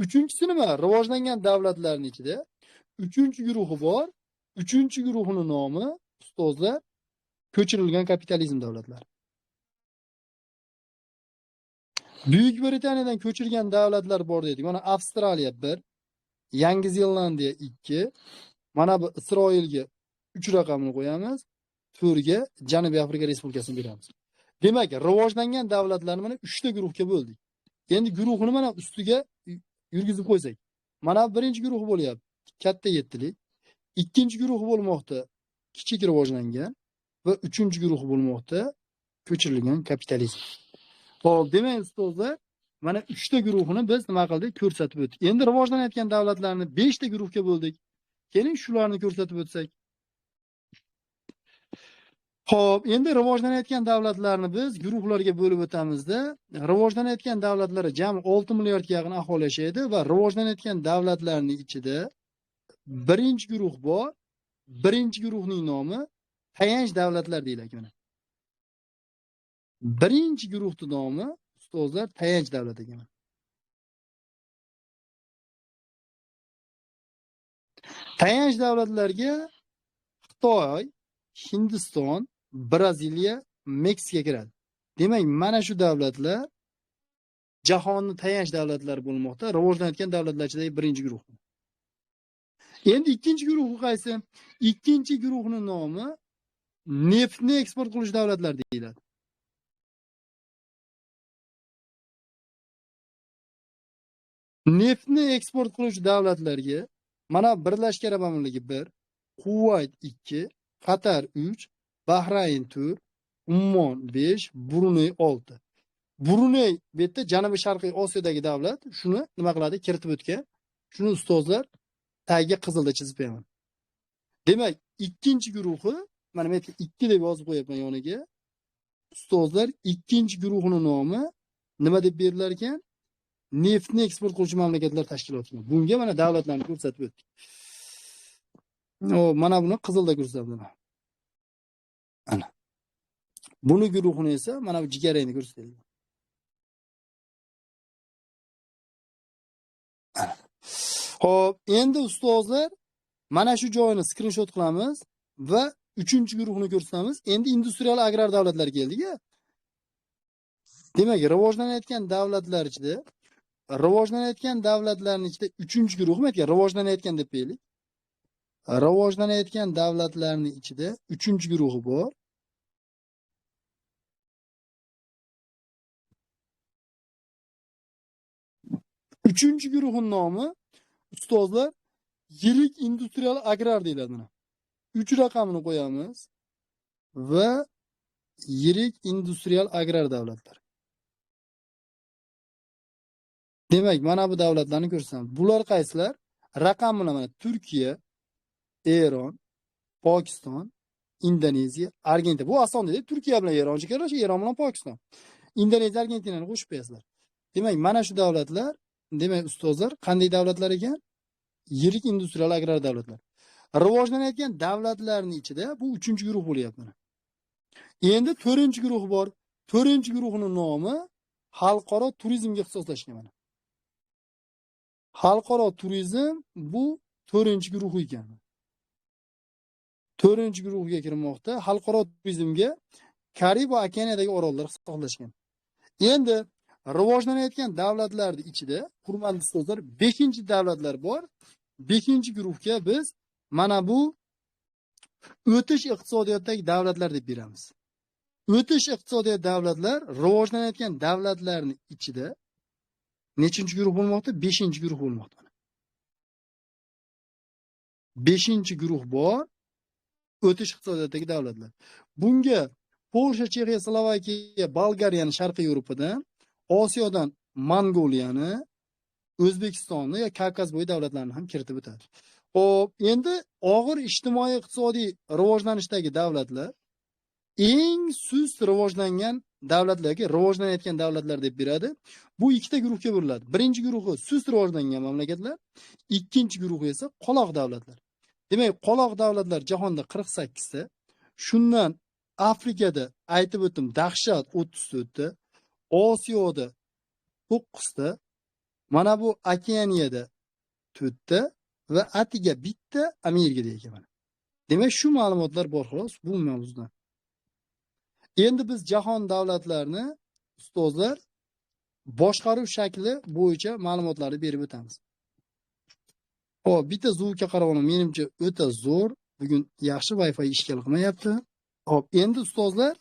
Speaker 1: Uchinchisi nima? Rivojlangan davlatlarning ichida 3-guruhi bor. 3-guruhining nomi ustozlar ko'chirilgan kapitalizm davlatlari. Buyuk Britaniyadan ko'chirgan davlatlar bor dedik. Mana Avstraliya 1, Yangi Zelandiya 2, mana bu Isroilga 3 raqamini qo'yamiz. 4 ga Janubiy Afrika Respublikasini beramiz. Demak, rivojlangan davlatlarni mana 3 ta guruhga bo'ldik. Endi guruhini mana ustiga yurgizib qo'ysak. Mana birinchi guruh bo'lyapti. Katta yettilik. Ikkinchi guruh bo'lmoqda kichik rivojlangan va uchinchi guruh bo'lmoqda ko'chirilgan kapitalizm. Xo'p, demak ustozlar, mana 3 ta guruhini biz nima qildik? Ko'rsatib o'tdik. Endi rivojlanayotgan davlatlarni 5 ta guruhga bo'ldik. Keling shularni ko'rsatib o'tsak. Xo'p, endi rivojlanayotgan davlatlarni biz guruhlarga bo'lib o'tamizda, rivojlanayotgan davlatlarda jami 6 milliardga yaqin aholi yashaydi va rivojlanayotgan davlatlarning ichida birinchi guruh bor. Birinchi guruhning nomi tayanch davlatlar deyiladi mana. Birinchi guruhning nomi ustozlar tayanch davlat ekan. Tayanch davlatlarga Xitoy, Hindiston, Braziliya, Meksika kiradi. Demak, mana shu davlatlar jahonning tayanch davlatlari bo'lmoqda, rivojlanayotgan davlatlar ichidagi birinchi guruh. Endi ikkinchi guruhi qaysi? Ikkinchi guruhning nomi neftni eksport qiluvchi davlatlar deyiladi. Neftni eksport qiluvchi davlatlarga mana Birlashgan Arab Amirliklari 1, Kuvayt 2, Qatar 3, Bahrayn 4, Ummon 5, Bruney 6. Bruney bu yerda Janubiy Sharqiy Osiyodagi davlat, shuni nima qiladi? Kiritib o'tgan. Shuni ustozlar tagiga qizilda chizib beraman. Demak, ikkinchi guruhi mana bu yerga 2 deb yozib qo'yapman yoniga. Ustozlar, ikkinchi guruhining nomi nima deb berilar ekan? Neftni eksport qiluvchi mamlakatlar tashkiloti. Bunga mana davlatlarni ko'rsatib o'tdik. Mana buni qizilda ko'rsatiladi. Ana. Buni guruhini esa mana bu jigarangni ko'rsatiladi. Xo'p, endi ustozlar mana shu joyini skrinshot qilamiz va 3-guruhni ko'rsatamiz. Endi industrial agrar davlatlar keldik-a. Demak, rivojlanayotgan davlatlar ichida rivojlanayotgan davlatlarning ichida 3-guruh nima ekan? Rivojlanayotgan deb qo'yaylik. Rivojlanayotgan davlatlarning ichida 3-guruhi bor. Uchinchi guruhning nomi ustozlar yirik industrial agrar deyiladi. 3 raqamini qo'yamiz va yirik industrial agrar davlatlar. Demak, mana bu davlatlarni ko'rsatamiz. Bular qaysilar? Raqam bilan mana Turkiya, Eron, Pokiston, Indoneziya, Argentina. Bu oson dedi. Turkiya bilan Eron chegaralash, Eron bilan Pokiston. Indoneziya, Argentinani qo'shib qo'yasizlar. Demak, mana shu davlatlar, demak ustozlar, qanday davlatlar ekan? Yirik industrial agrar davlatlar. Rivojlanayotgan davlatlarning ichida bu 3-guruh bo'lyapti. Endi 4-guruh bor. 4-guruhning nomi xalqaro turizmga ixtisoslashgan mana. Xalqaro turizm bu 4-guruh ekan. 4-guruhga kirmoqda. Xalqaro turizmga Karib va okeanidagi orollar ixtisoslashgan. Endi rivojlanayotgan davlatlarning ichida hurmatli ustozlar 5-davlatlar bor. 5-guruhga biz mana bu o'tish iqtisodiyotidagi davlatlar deb beramiz. O'tish iqtisodiyot davlatlar rivojlanayotgan davlatlarning ichida nechinchi guruh bo'lmoqda? 5-guruh bo'lmoqda. 5-guruh bor. O'tish iqtisodiyotidagi davlatlar. Bunga Polsha, Chexiya, Slovakiya, Bolgariyani Sharqiy Yevropadan, Osiyodan Mongoliyani, O'zbekistonni va Kavkaz bo'yi davlatlarini ham kiritib o'tadi. Xo'p, endi og'ir ijtimoiy iqtisodiy rivojlanishdagi davlatlar eng sust rivojlangan davlatlarga rivojlanayotgan davlatlar deb beradi. Bu 2 ta guruhga bo'linadi. Birinchi guruhi sust rivojlangan mamlakatlar, ikkinchi guruhi esa qoloq davlatlar. Demak, qoloq davlatlar jahonda 48 ta. Shundan Afrikada aytib o'tdim, dahshat 34 ta, Osiyoda 9 ta, mana bu Okeaniyada 4 ta va atiga bitta Amerikada ekan. Demak, shu ma'lumotlar bor xolos bu mavzudan. Endi biz jahon davlatlarini ustozlar boshqaruv shakli bo'yicha ma'lumotlarni berib o'tamiz. Hop, bitta zvukka qarab oling, menimcha o'ta zo'r. Bugun yaxshi Wi-Fi ishgal qilmayapti. Hop, endi ustozlar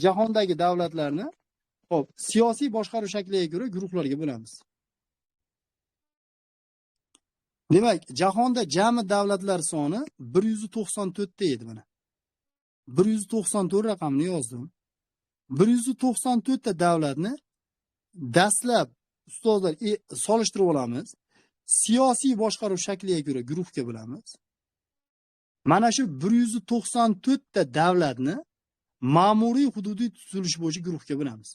Speaker 1: jahondagi davlatlarni hop, siyosiy boshqaruv shakliga ko'ra guruhlarga bo'lamiz. Demak, jahonda jami davlatlar soni 194 ta edi mana. 194 raqamni yozdim. 194 ta davlatni dastlab ustozlar solishtirib olamiz. Siyosiy boshqaruv shakliga ko'ra guruhga bo'lamiz. Mana shu 194 ta davlatni ma'muriy hududiy tuzilish bo'yicha guruhga bo'lamiz.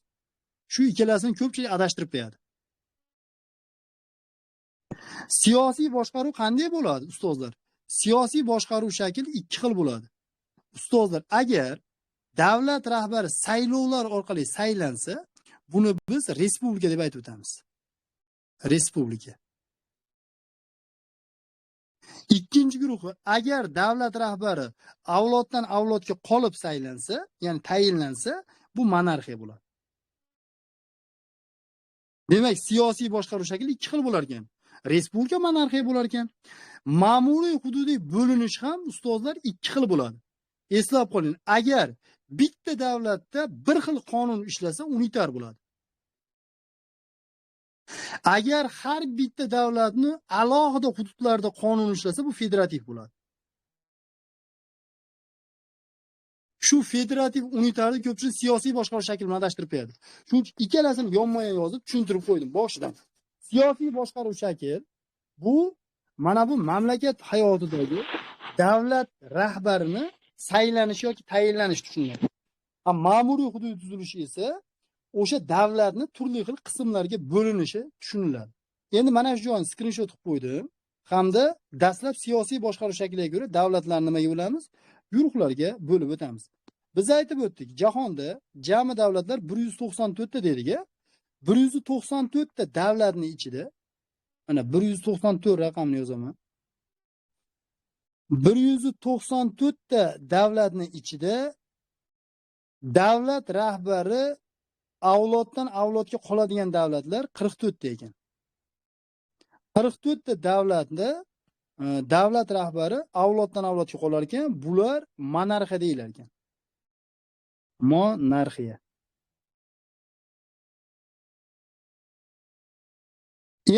Speaker 1: Shu ikkalasini ko'pchilik adashtirib qo'yadi. Siyosiy boshqaruv qanday bo'ladi ustozlar? Siyosiy boshqaruv shakli ikki xil bo'ladi. Ustozlar, agar davlat rahbari saylovlar orqali saylansa, buni biz respublika deb aytib o'tamiz. Respublika. Ikkinchi guruhi, agar davlat rahbari avloddan avlodga qolib saylansa, ya'ni tayinlansa, bu monarxiya bo'ladi. Demak, siyosiy boshqaruv shakli ikki xil bo'lar ekan. Respublika, monarxiya bo'lar ekan. Ma'muriy hududiy bo'linish ham ustozlar ikki xil bo'ladi. Eslab qoling, agar bitta davlatda bir xil qonun ishlasa, unitar bo'ladi. Agar har bitta davlatni alohida hududlarda qonun ishlasa, bu federativ bo'ladi. Shu federativ unitarni ko'pchilik siyosiy boshqaruv shakli bilan adashtirib qo'yadi. Shuning uchun ikkalasini yonma-yon yozib tushuntirib qo'ydim boshidan. Siyosiy boshqaruv shakli bu mana bu mamlakat hayotidagi davlat rahbarini saylanish yoki tayinlanish tushuniladi. Ma'muriy hududiy tuzilishi esa o'sha davlatni turli xil qismlarga bo'linishi tushuniladi. Endi mana shu joyni skrinshot qilib qo'ydim. Hamda dastlab siyosiy boshqaruv shakliga ko'ra davlatlarni nimaga bo'lamiz? Guruhlarga bo'lib o'tamiz. Biz aytib o'tdik, jahonda jami davlatlar 194 ta dedik-a. 194 ta davlatning ichida mana 194 raqamni yozaman. 194 ta davlatning ichida davlat rahbari avloddan avlodga qoladigan davlatlar 44 ta ekan. 44 ta davlatda davlat rahbari avloddan avlodga qolar ekan, bular monarxiya deyilar ekan. Monarxiya.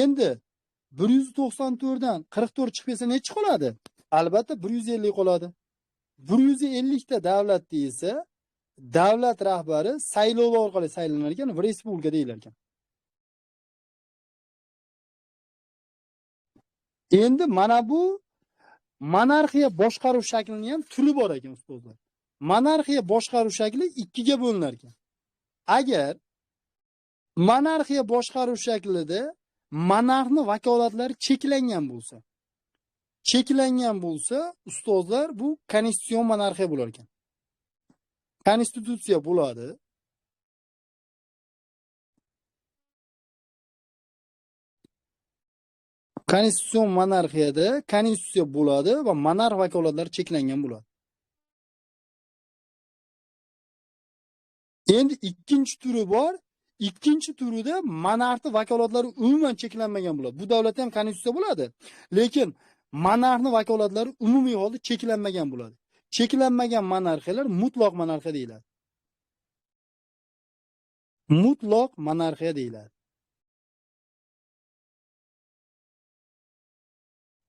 Speaker 1: Endi 194 dan 44 chiqib kelsa nechi qoladi? Albatta 150 qoladi. 150 ta davlatda esa davlat rahbari saylovlar orqali saylanar ekan va respublika deyilar ekan. Endi mana bu monarxiya boshqaruv shaklining ham turi bor ekan ustozlar. Monarxiya boshqaruv shakli ikkiga bo'linar ekan. Agar monarxiya boshqaruv shaklida monarxni vakolatlari cheklangan bo'lsa, ustozlar bu konstitutsion monarxiya bo'lar ekan. Konstitutsiya bo'ladi. Konstitutsion monarxiyada konstitutsiya bo'ladi va monarx vakolatlari cheklangan bo'ladi. Endi ikkinchi turi bor. Ikkinchi turida monarxni vakolatlari umuman cheklanmagan bo'ladi. Bu davlatda ham konstitutsiya bo'ladi, lekin monarxni vakolatlari umumiy holda cheklanmagan bo'ladi. Cheklanmagan monarxiyalar mutlaq monarxiya deyiladi. Mutlaq monarxiya deyiladi.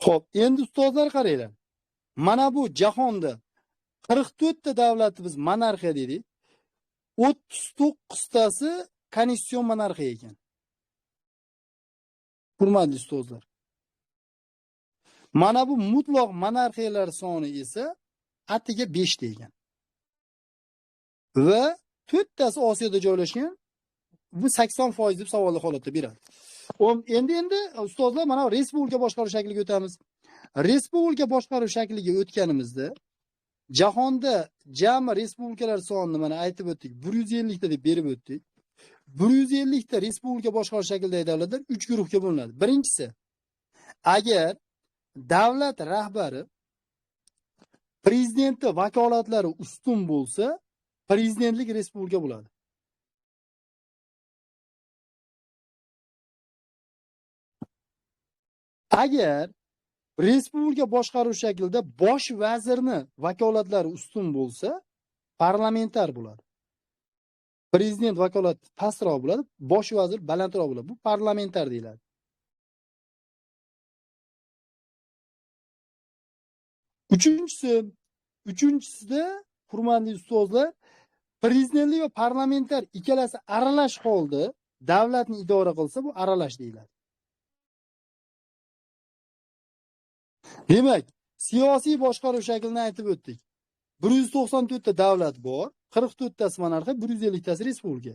Speaker 1: Xo'p, endi ustozlar qaranglar. Mana bu jahonda 44 ta davlatni biz monarxiya dedik. 39 tasi konstitutsion monarxiya ekan. Hurmatli ustozlar. Mana bu mutlaq monarxiyalar soni esa atiga 5 ta ekan. Va 4 tasi Osiyoda joylashgan. Bu 80% deb savolli holatda beradi. Endi ustozlar mana respublika boshqaruv shakliga o'tamiz. Respublika boshqaruv shakliga o'tganimizda jahonda jami respublikalar sonini mana aytib o'tdik. 150 ta deb berib o'tdik. 150 ta respublika boshqaruv shaklidagi davlatlar 3 guruhga bo'linadi. Birinchisi, agar davlat rahbari prezidenti vakolatlari ustun bo'lsa, prezidentlik respublika bo'ladi. Agar respublika boshqaruv shaklida bosh vazirni vakolatlari ustun bo'lsa, parlamentar bo'ladi. Prezident vakolati pastroq bo'ladi, bosh vazir balandroq bo'ladi. Bu parlamentar deyiladi. Uchinchisida, hurmatli ustozlar, prezidentlik va parlamentar ikkalasi aralash holda davlatni idora qilsa, bu aralash deyiladi. Demak, siyosiy boshqaruv shaklini aytib o'tdik. 194 ta davlat bor, 44 tasi monarxiya, 150 tasi respublika.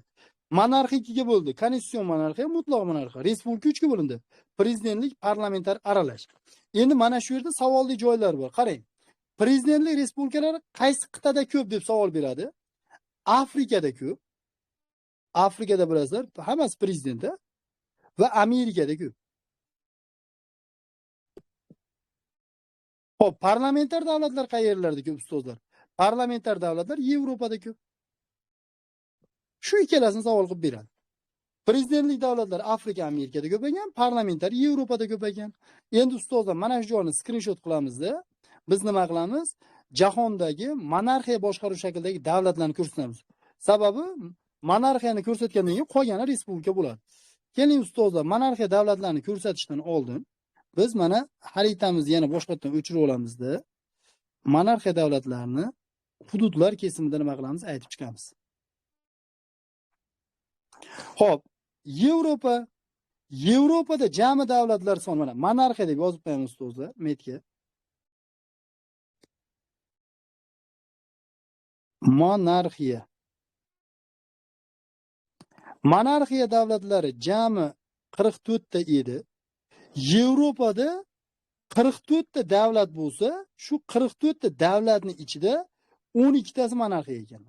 Speaker 1: Monarxiya ikkiga bo'ldi. Konstitutsion monarxiya, mutloq monarxiya. Respublika 3 ga bo'lindi. Prezidentlik, parlamentar aralash. Endi mana shu yerda savolli joylar bor. Qarang. Prezidentlik respublikalari qaysi qit'ada ko'p deb savol beradi. Afrikada ko'p. Afrikada bilasizlar, hammasi prezidentda va Amerikada ko'p. Xo'p, parlamentar davlatlar qayerlarda ko'p ustozlar? Parlamentar davlatlar Yevropada ko'p. Shu ikkalasini savol qilib beradi. Prezidentlik davlatlar Afrika, Amerikada ko'paygan, parlamentar Yevropada ko'paygan. Endi ustozlar mana shu joyni skrinshot qilamizda, biz nima qilamiz? Jahondagi monarxiya boshqaruv shaklidagi davlatlarni ko'rsatamiz. Sababi monarxiyani ko'rsatgandan keyin qolgani respublika bo'ladi. Keling ustozlar, monarxiya davlatlarini ko'rsatishdan oldin biz mana xaritamizni yana boshqatdan o'chirib olamizda, monarxiya davlatlarini hududlar kesimida nima qilamiz? Aytib chiqamiz. Xo'p, Yevropada jami davlatlar soni mana monarxiya deb yozib qo'yamiz ustozlar, metga. Monarxiya davlatlari jami 44 ta edi. Yevropada 44 ta davlat bo'lsa, shu 44 ta davlatning ichida 12 tasi monarxiya ekan.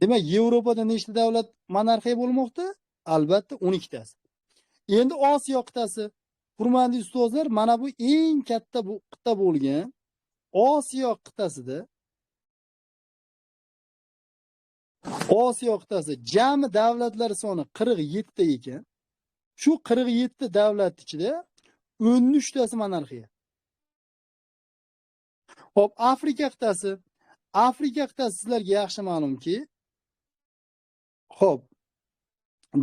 Speaker 1: Demak, Yevropada nechta davlat monarxiya bo'lmoqda? Albatta 12 tasi. Endi Osiyo qit'asi. Hurmatli ustozlar, mana bu eng katta bu qit'a bo'lgan Osiyo qit'asida jami davlatlar soni 47 ta ekan. Shu 47 davlat ichida 13 tasi monarxiya. Xo'p, Afrika qit'asi sizlarga yaxshi ma'lumki, xo'p,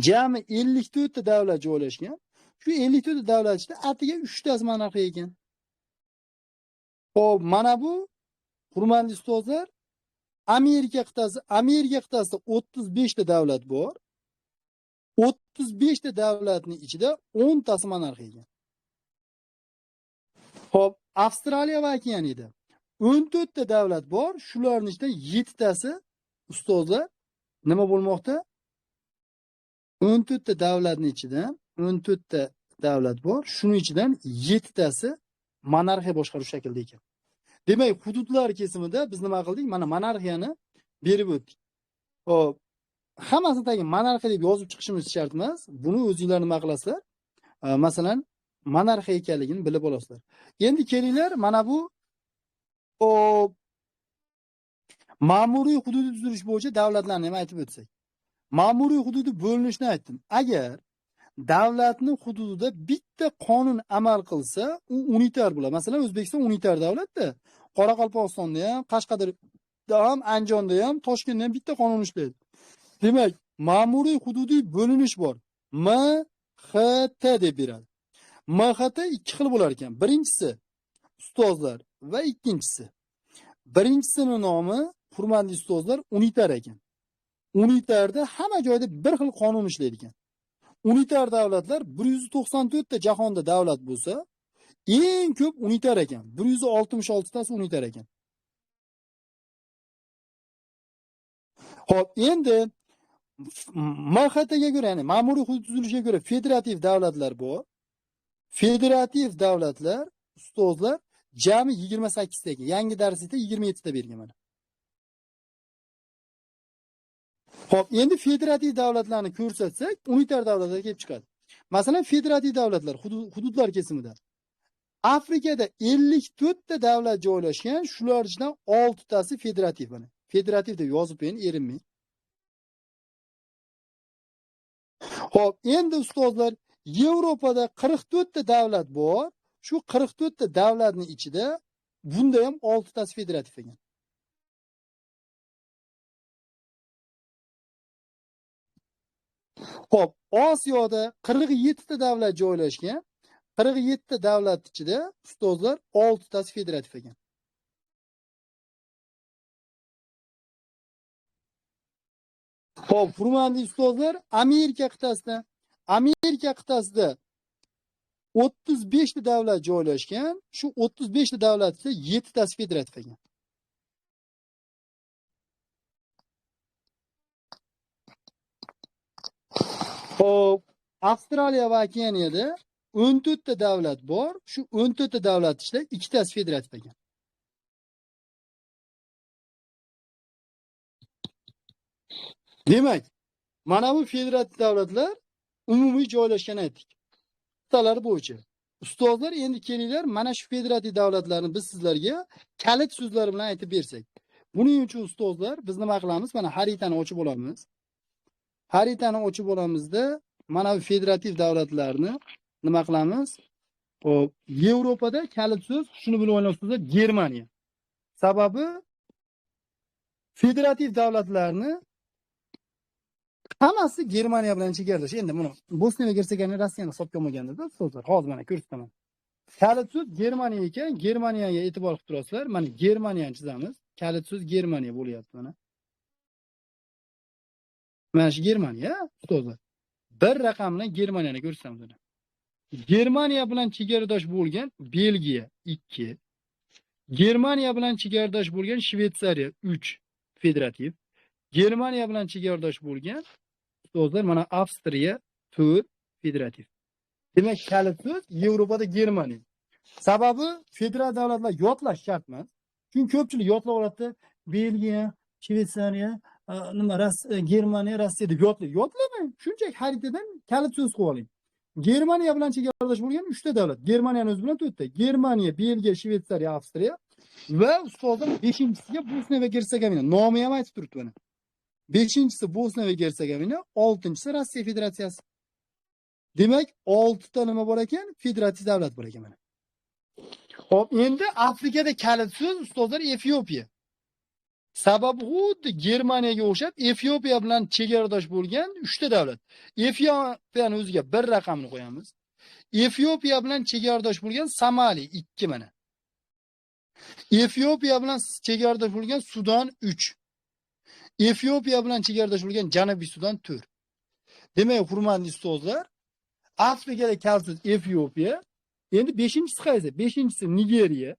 Speaker 1: jami 54 ta davlat joylashgan. Shu 54 ta davlat ichida atiga 3 tasi monarxiya ekan. Xo'p, mana bu hurmatli ustozlar, Amerika qit'asida 35 ta davlat bor. 35 ta davlatning ichida 10 tasi monarxiya ekan. Xo'p, Avstraliya va Okeaniyada 14 ta davlat bor, shularning ichida 7 tasi ustozlar nima bo'lmoqda? 14 ta davlatning ichidan 14 ta davlat bor, shuning ichidan 7 tasi monarxiya boshqaruv shaklida ekan. Demak, hududlar kesimida biz nima qildik? Mana monarxiyani berib o'tdik. Xo'p, hammasini tagi monarxiya deb yozib chiqishimiz shart emas. Buni o'zingizlar nima qilasizlar? Masalan, monarxiya ekanligini bilib olasizlar. Endi kelinglar, mana bu ma'muriy hududiy tuzilish bo'yicha davlatlarni ham aytib o'tsak. Ma'muriy hududiy bo'linishni aytdim. Agar davlatning hududida bitta qonun amal qilsa, u unitar bo'ladi. Masalan, O'zbekiston unitar davlatda, Qoraqalpog'istonda ham, Qashqadaryoda ham, Andijonda ham, Toshkentda ham bitta qonun ishlaydi. Demak, ma'muriy hududiy bo'linish bor. MXT deb beradi. MXT ikki xil bo'lar ekan. Birinchisi ustozlar va ikkinchisi. Birinchisining nomi, hurmatli ustozlar, unitar ekan. Unitarda hamma joyda bir xil qonun ishlaydi ekan. Unitar davlatlar 194 ta jahonda davlat bo'lsa, eng ko'p unitar ekan. 166 tasi unitar ekan. Xo'p, endi MXT ga ko'ra, ya'ni ma'muriy hudud tuzilishiga ko'ra federativ davlatlar bor. Federativ davlatlar ustozlar jami 28 ta ekan. Yangi darslikda 27 ta bergan mana. Xo'p, endi federativ davlatlarni ko'rsatsak, unitar davlatlar kelib chiqadi. Masalan, federativ davlatlar hududlar kesimida Afrikada 54 ta davlat joylashgan, shular ichidan 6 tasi federativ mana. Federativ deb yozib qo'ying, erinmang. Xo'p, endi ustozlar Yevropada 44 ta davlat bor. Shu 44 ta davlatning ichida bunda ham 6 tasi federativ ekan. Xo'p, Osiyoda 47 ta davlat joylashgan. 47 ta davlat ichida ustozlar 6 tasi federativ ekan. Xo'p, hurmatli ustozlar, Amerika qit'asida 35 ta davlat joylashgan. Shu 35 ta davlat ichida 7 tasi federativ ekan. Xo'p, Avstraliya va Okeaniyada 14 ta davlat bor. Shu 14 ta davlat ichida 2 tasi federativ ekan. Demak, mana bu federativ davlatlar umumiy joylashgan aytdik. Qit'alar bo'yicha. Ustozlar, endi kelinglar, mana shu federativ davlatlarni biz sizlarga kalit so'zlar bilan aytib bersak. Buning uchun ustozlar biz nima qilamiz? Mana xaritani ochib olamiz. Xaritani ochib olamizda mana bu federativ davlatlarni nima qilamiz? Hop, Yevropada kalit so'z, shuni bilib olasizlar, Germaniya. Sababi federativ davlatlarni hammasi Germaniya bilan chegaradosh. Endi buni Bosniya va Gersegovina Rossiyani hisobga olmaganda so'zlar. Hozir mana ko'rsataman. Kalit so'z Germaniya ekan, Germaniyaga e'tibor qilib turasizlar. Mana Germaniyani chizamiz. Kalit so'z Germaniya bo'lyapti mana. Mana shu Germaniya, ustozlar. Bir raqam bilan Germaniyani ko'rsatamiz uni. Germaniya bilan chegaradosh bo'lgan Belgiya 2, Germaniya bilan chegaradosh bo'lgan Shveysariya 3 federativ, Germaniya bilan chegaradosh bo'lgan ustozlar mana Avstriya 4 federativ. Demak, kalit so'z Yevropada Germaniya. Sababi federal davlatlar yodlash shart emas. Chunki ko'pchilik yodlab oladi. Belgiya, Shveysariya, Germaniya, Rossiya deb yodlamang. Shunchaki xaritadan kalit so'z qilib oling. Germaniya bilan chegaradosh bo'lgan 3 ta davlat. Germaniyani o'zi bilan 4 ta. Germaniya, Belgiya, Shveysariya, Avstriya va ustozlar 5-chisiga Bosniya va Gersegovina. Nomi ham aytib turibdi mana. 5-chisi Bosniya va Gersegovina, 6-chisi Rossiya Federatsiyasi. Demak, 6 ta nima bor ekan? Federativ davlat bor ekan mana. Hop, endi Afrikada kalit so'z ustozlar Efiopiya. Sababi xuddi Germaniyaga o'xshab Efiopiya bilan chegaradosh bo'lgan 3 ta davlat. Efiopiyani o'ziga bir raqamni qo'yamiz. Efiopiya bilan chegaradosh bo'lgan Somali 2 mana. Efiopiya bilan chegaradosh bo'lgan Sudan 3. Efiopiya bilan chegaradosh bo'lgan Janubiy Sudan 4. Demak, hurmatli ustozlar, Afrikada kalit so'z Efiopiya. Endi 5-chisi qaysi? 5-chisi Nigeriya,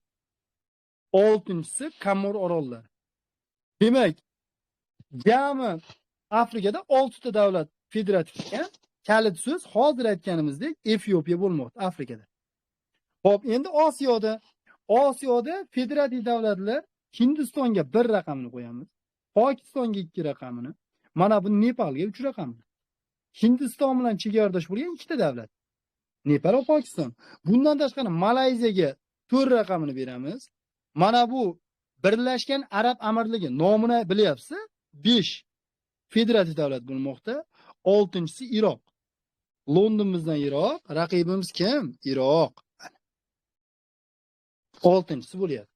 Speaker 1: 6-chisi Komor orollari. Demak, jami Afrikada 6 ta davlat federativ ekan. Kalit so'z hozir aytganimizdek Efiopiya bo'lmoqda Afrikada. Xo'p, endi Osiyoda federativ davlatlar Hindistonga 1 raqamni qo'yamiz. Pokistonga 2 raqamini. Mana bu Nepalga 3 raqamni. Hindiston bilan chegaradosh bo'lgan 2 ta davlat. Nepal va Pokiston. Bundan tashqari Malayziyaga 4 raqamini beramiz. Mana bu Birlashgan Arab Amirligi nomini bilyapsiz? 5 federativ davlat bo'lmoqda. 6-chisi Iroq. London bizdan Iroq, raqibimiz kim? Iroq. 6-chisi bo'lyapti.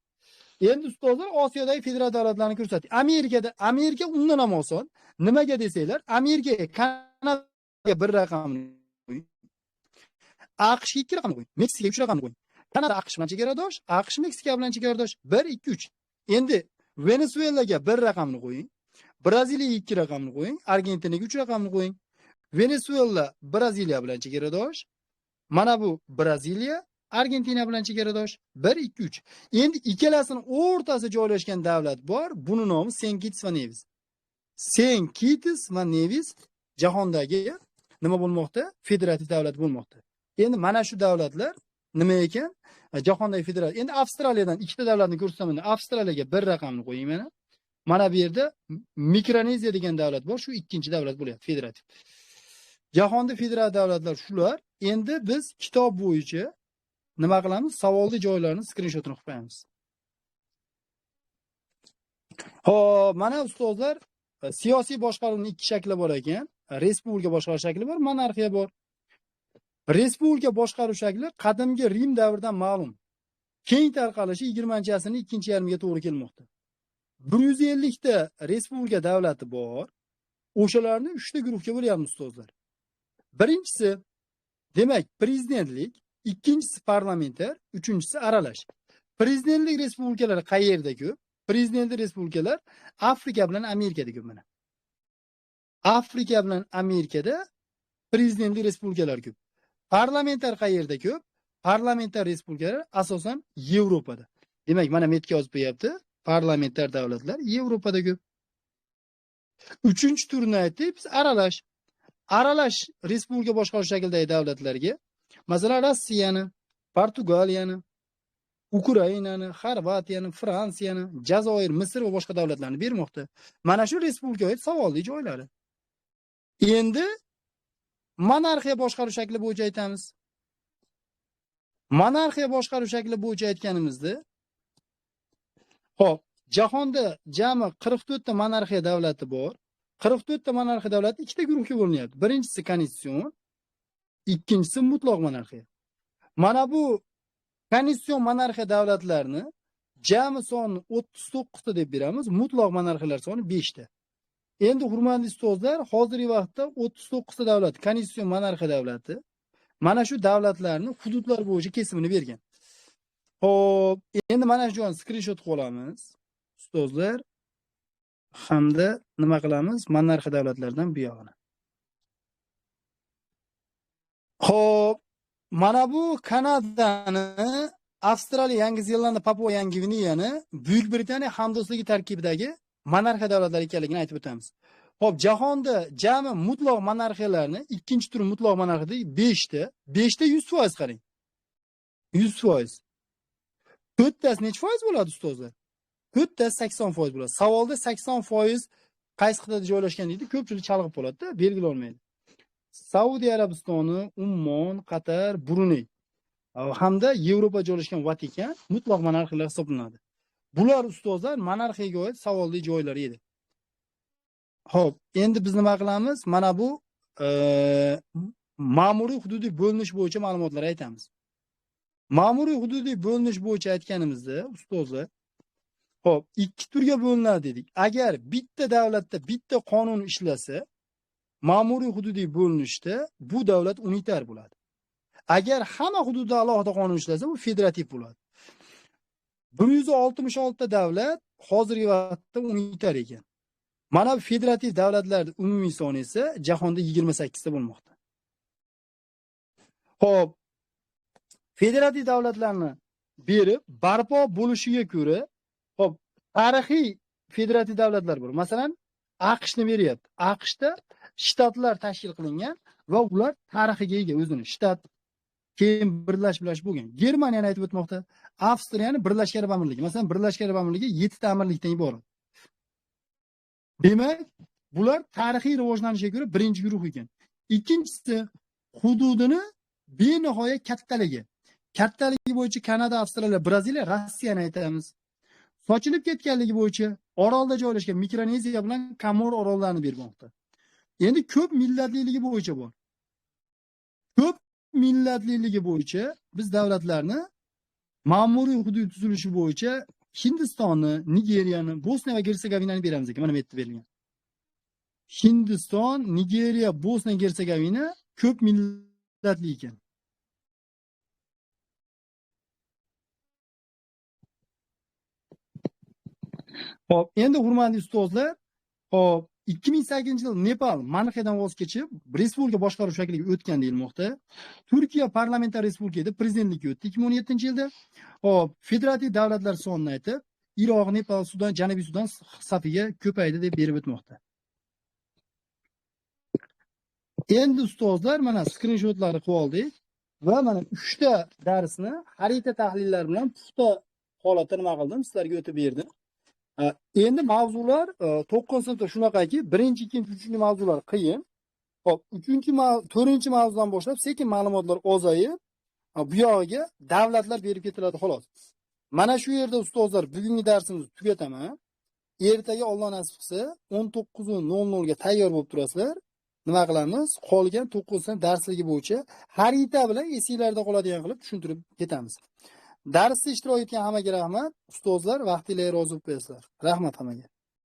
Speaker 1: Endi ustozlar Osiyodagi federal davlatlarni ko'rsatdik. Amerika undan ham oson. Nimaga desanglar, Amerikaga Kanadaga 1 raqamni qo'ying. AQShga 2 raqamni qo'ying. Meksikaga 3 raqamni qo'ying. Kanada AQSh bilan chegaradosh, AQSh Meksika bilan chegaradosh 1 2 3. Endi Venesuelaga 1 raqamni qo'ying. Braziliyaga 2 raqamni qo'ying. Argentinaga 3 raqamni qo'ying. Venesuela Braziliya bilan chegaradosh. Mana bu Braziliya Argentina bilan chegaradosh 1 2 3. Endi ikkalasining o'rtasida joylashgan davlat bor. Buni nomi Saint Kitts va Nevis. Saint Kitts va Nevis jahondagi nima bo'lmoqda? Federativ davlat bo'lmoqda. Endi mana shu davlatlar nima ekan? Jahondagi federativ. Endi Avstraliyadan 2 ta davlatni ko'rsataman. Avstraliyaga 1 raqamni qo'ying mana. Mana bu yerda Mikroneziya degan davlat bor. Shu ikkinchi davlat bo'lyapti, federativ. Jahonda federal davlatlar shular. Endi biz kitob bo'yicha nima qilamiz? Savolli joylarni skrinshotini qilib qo'yamiz. Xo'p, mana ustozlar, siyosiy boshqaruvning 2 shakli bor ekan. Respublika boshqarish shakli bor, monarxiya bor. Respublika boshqaruv shakli qadimgi Rim davridan ma'lum. Keng tarqalishi 20-asrning ikkinchi yarmiga to'g'ri kelmoqda. 150 ta respublika davlati bor. O'shalarni 3 ta guruhga bo'lyapmiz ustozlar. Birinchisi demak prezidentlik, ikkinchisi parlamentar, uchinchisi aralash. Prezidentlik respublikalari qayerda ko'p? Prezidentlik respublikalar Afrika bilan Amerikada ko'p mana. Afrika bilan Amerikada prezidentlik respublikalari ko'p. Parlamentar qayerda ko'p? Parlamentar respublikalar asosan Yevropada. Demak, mana metga yozib qo'yapti. Parlamentar davlatlar Yevropada ko'p. Uchinchi turni aytdik, biz aralash. Aralash respublika boshqarish shaklidagi davlatlarga, masalan, Rossiyani, Portugaliyani, Ukrainani, Xorvatiyani, Fransiyani, Jazoir, Misr va boshqa davlatlarni bermoqda. Mana shu respublikaga savolli joylari. Endi monarxiya boshqaruv shakli bo'yicha aytamiz. Monarxiya boshqaruv shakli bo'yicha aytganimizda, hop, jahonda jami 44 ta monarxiya davlati bor. 44 ta monarxiya davlati ikkita guruhga bo'linyapti. Birinchisi konstitutsion, ikkinchisi mutlaq monarxiya. Mana bu konstitutsion monarxiya davlatlarini jami soni 39 ta deb beramiz, mutlaq monarxiyalar soni 5 ta. Endi hurmatli ustozlar, hozirgi vaqtda 39 ta davlat konstitutsion monarxiya davlati mana shu davlatlarni hududlar bo'yicha kesimini bergan. Xo'p, endi mana shu joyni skrinshot qilib olamiz. Ustozlar hamda nima qilamiz? Monarxiya davlatlaridan bu yog'ini. Xo'p, mana bu Kanadani, Avstraliya, Yangi Zelandiya, Papua Yangi Gvineyani Buyuk Britaniya hamdo'stligi tarkibidagi monarxiya davlatlari ekanligini aytib o'tamiz. Xo'p, jahonda jami mutlaq monarxiyalarni, ikkinchi tur mutlaq monarxiyada 5 ta, 5 ta 100% qarang. 100%. 4 tasi necha foiz bo'ladi ustozlar? 4 tasi 80% bo'ladi. Savolda 80% qaysi qit'ada joylashgan deydi, ko'pchilik chalg'ib qoladi-da, belgilolmaydi. Saudiya Arabistoni, Ummon, Qatar, Bruney hamda Yevropa joylashgan Vatikan mutlaq monarxiyalar hisoblanadi. Bular ustozlar monarxiyaga oid savolli joylar edi. Xo'p, endi biz nima qilamiz? Mana bu ma'muriy hududiy bo'linish bo'yicha ma'lumotlar aytamiz. Ma'muriy hududiy bo'linish bo'yicha aytganimizda ustozlar, xo'p, ikki turga bo'linadi dedik. Agar bitta davlatda bitta qonun ishlasa, ma'muriy hududiy bo'linishda bu davlat unitar bo'ladi. Agar hamma hududda alohida qonun ishlasa, bu federativ bo'ladi. 166 ta davlat hozirgi vaqtda unitar ekan. Mana bu federativ davlatlarning umumiy soni esa jahonda 28 ta bo'lmoqda. Xo'p, federativ davlatlarni berib barpo bo'lishiga ko'ra, xo'p, tarixiy federativ davlatlar bor. Masalan, AQShni beryapti. AQShda shtatlar tashkil qilingan va ular tarixiga ega o'zini. Shtat keyin birlash bo'lgan. Germaniyani aytib o'tmoqda. Avstriyani Birlashgan Arab Amirligi. Masalan, Birlashgan Arab Amirligi 7 ta amirlikdan iborat. Demak, bular tarixiy rivojlanishga ko'ra birinchi guruh ekan. Ikkinchisi hududini benihoya kattaligi. Kattaligi bo'yicha Kanada, Avstraliya, Braziliya, Rossiyani aytamiz. Sochilib ketganligi bo'yicha orolda joylashgan Mikroneziya bilan Komor orollarini bermoqda. Endi ko'p millatliligi bo'yicha bor. Ko'p millatliligi bo'yicha biz davlatlarni ma'muriy hudud tuzilishi bo'yicha Hindistonni, Nigeriyani, Bosniya va Gersegovinani beramiz ekan. Mana bu yerda berilgan. Hindiston, Nigeriya, Bosniya, Gersegovina ko'p millatli ekan. Hop, endi hurmatli ustozlar, hop, 2008-yil Nepal monarxiyadan voz kechib, respublika boshqaruv shakliga o'tgan deyilmoqda. Turkiya parlamentar respublika edi, prezidentlikka o'tdi 2017-yilda. Hop, federativ davlatlar sonini aytib, Iroq, Nepal, Sudan, Janubiy Sudan safiga ko'paydi deb berib o'tmoqda. Endi ustozlar mana skrinshotlarni qilib oldik va mana 3 ta darsni xarita tahlillari bilan puxta holatda nima qildim, sizlarga o'tib berdim. Endi mavzular 9 sinfda shunaqaki, 1-chi, 2-chi, 3-chi mavzular qiyin. Hop, 3-chi, 4-chi mavzudan boshlab sekin ma'lumotlar ozayib, bu yog'iga davlatlar berib ketiladi xolos. Mana shu yerda ustozlar bugungi darsimizni tugataman. Ertaga Alloh nasib qilsa 19:00 ga tayyor bo'lib turasizlar nima qilamiz? Qolgan 9 ta darsligi bo'yicha xarita bilan esinglarda qoladigan qilib tushuntirib ketamiz. Darsda ishtirok etgan hammaga rahmat. Ustozlar vaqtingizga rozi bo'lib qo'yasizlar. Rahmat hammaga.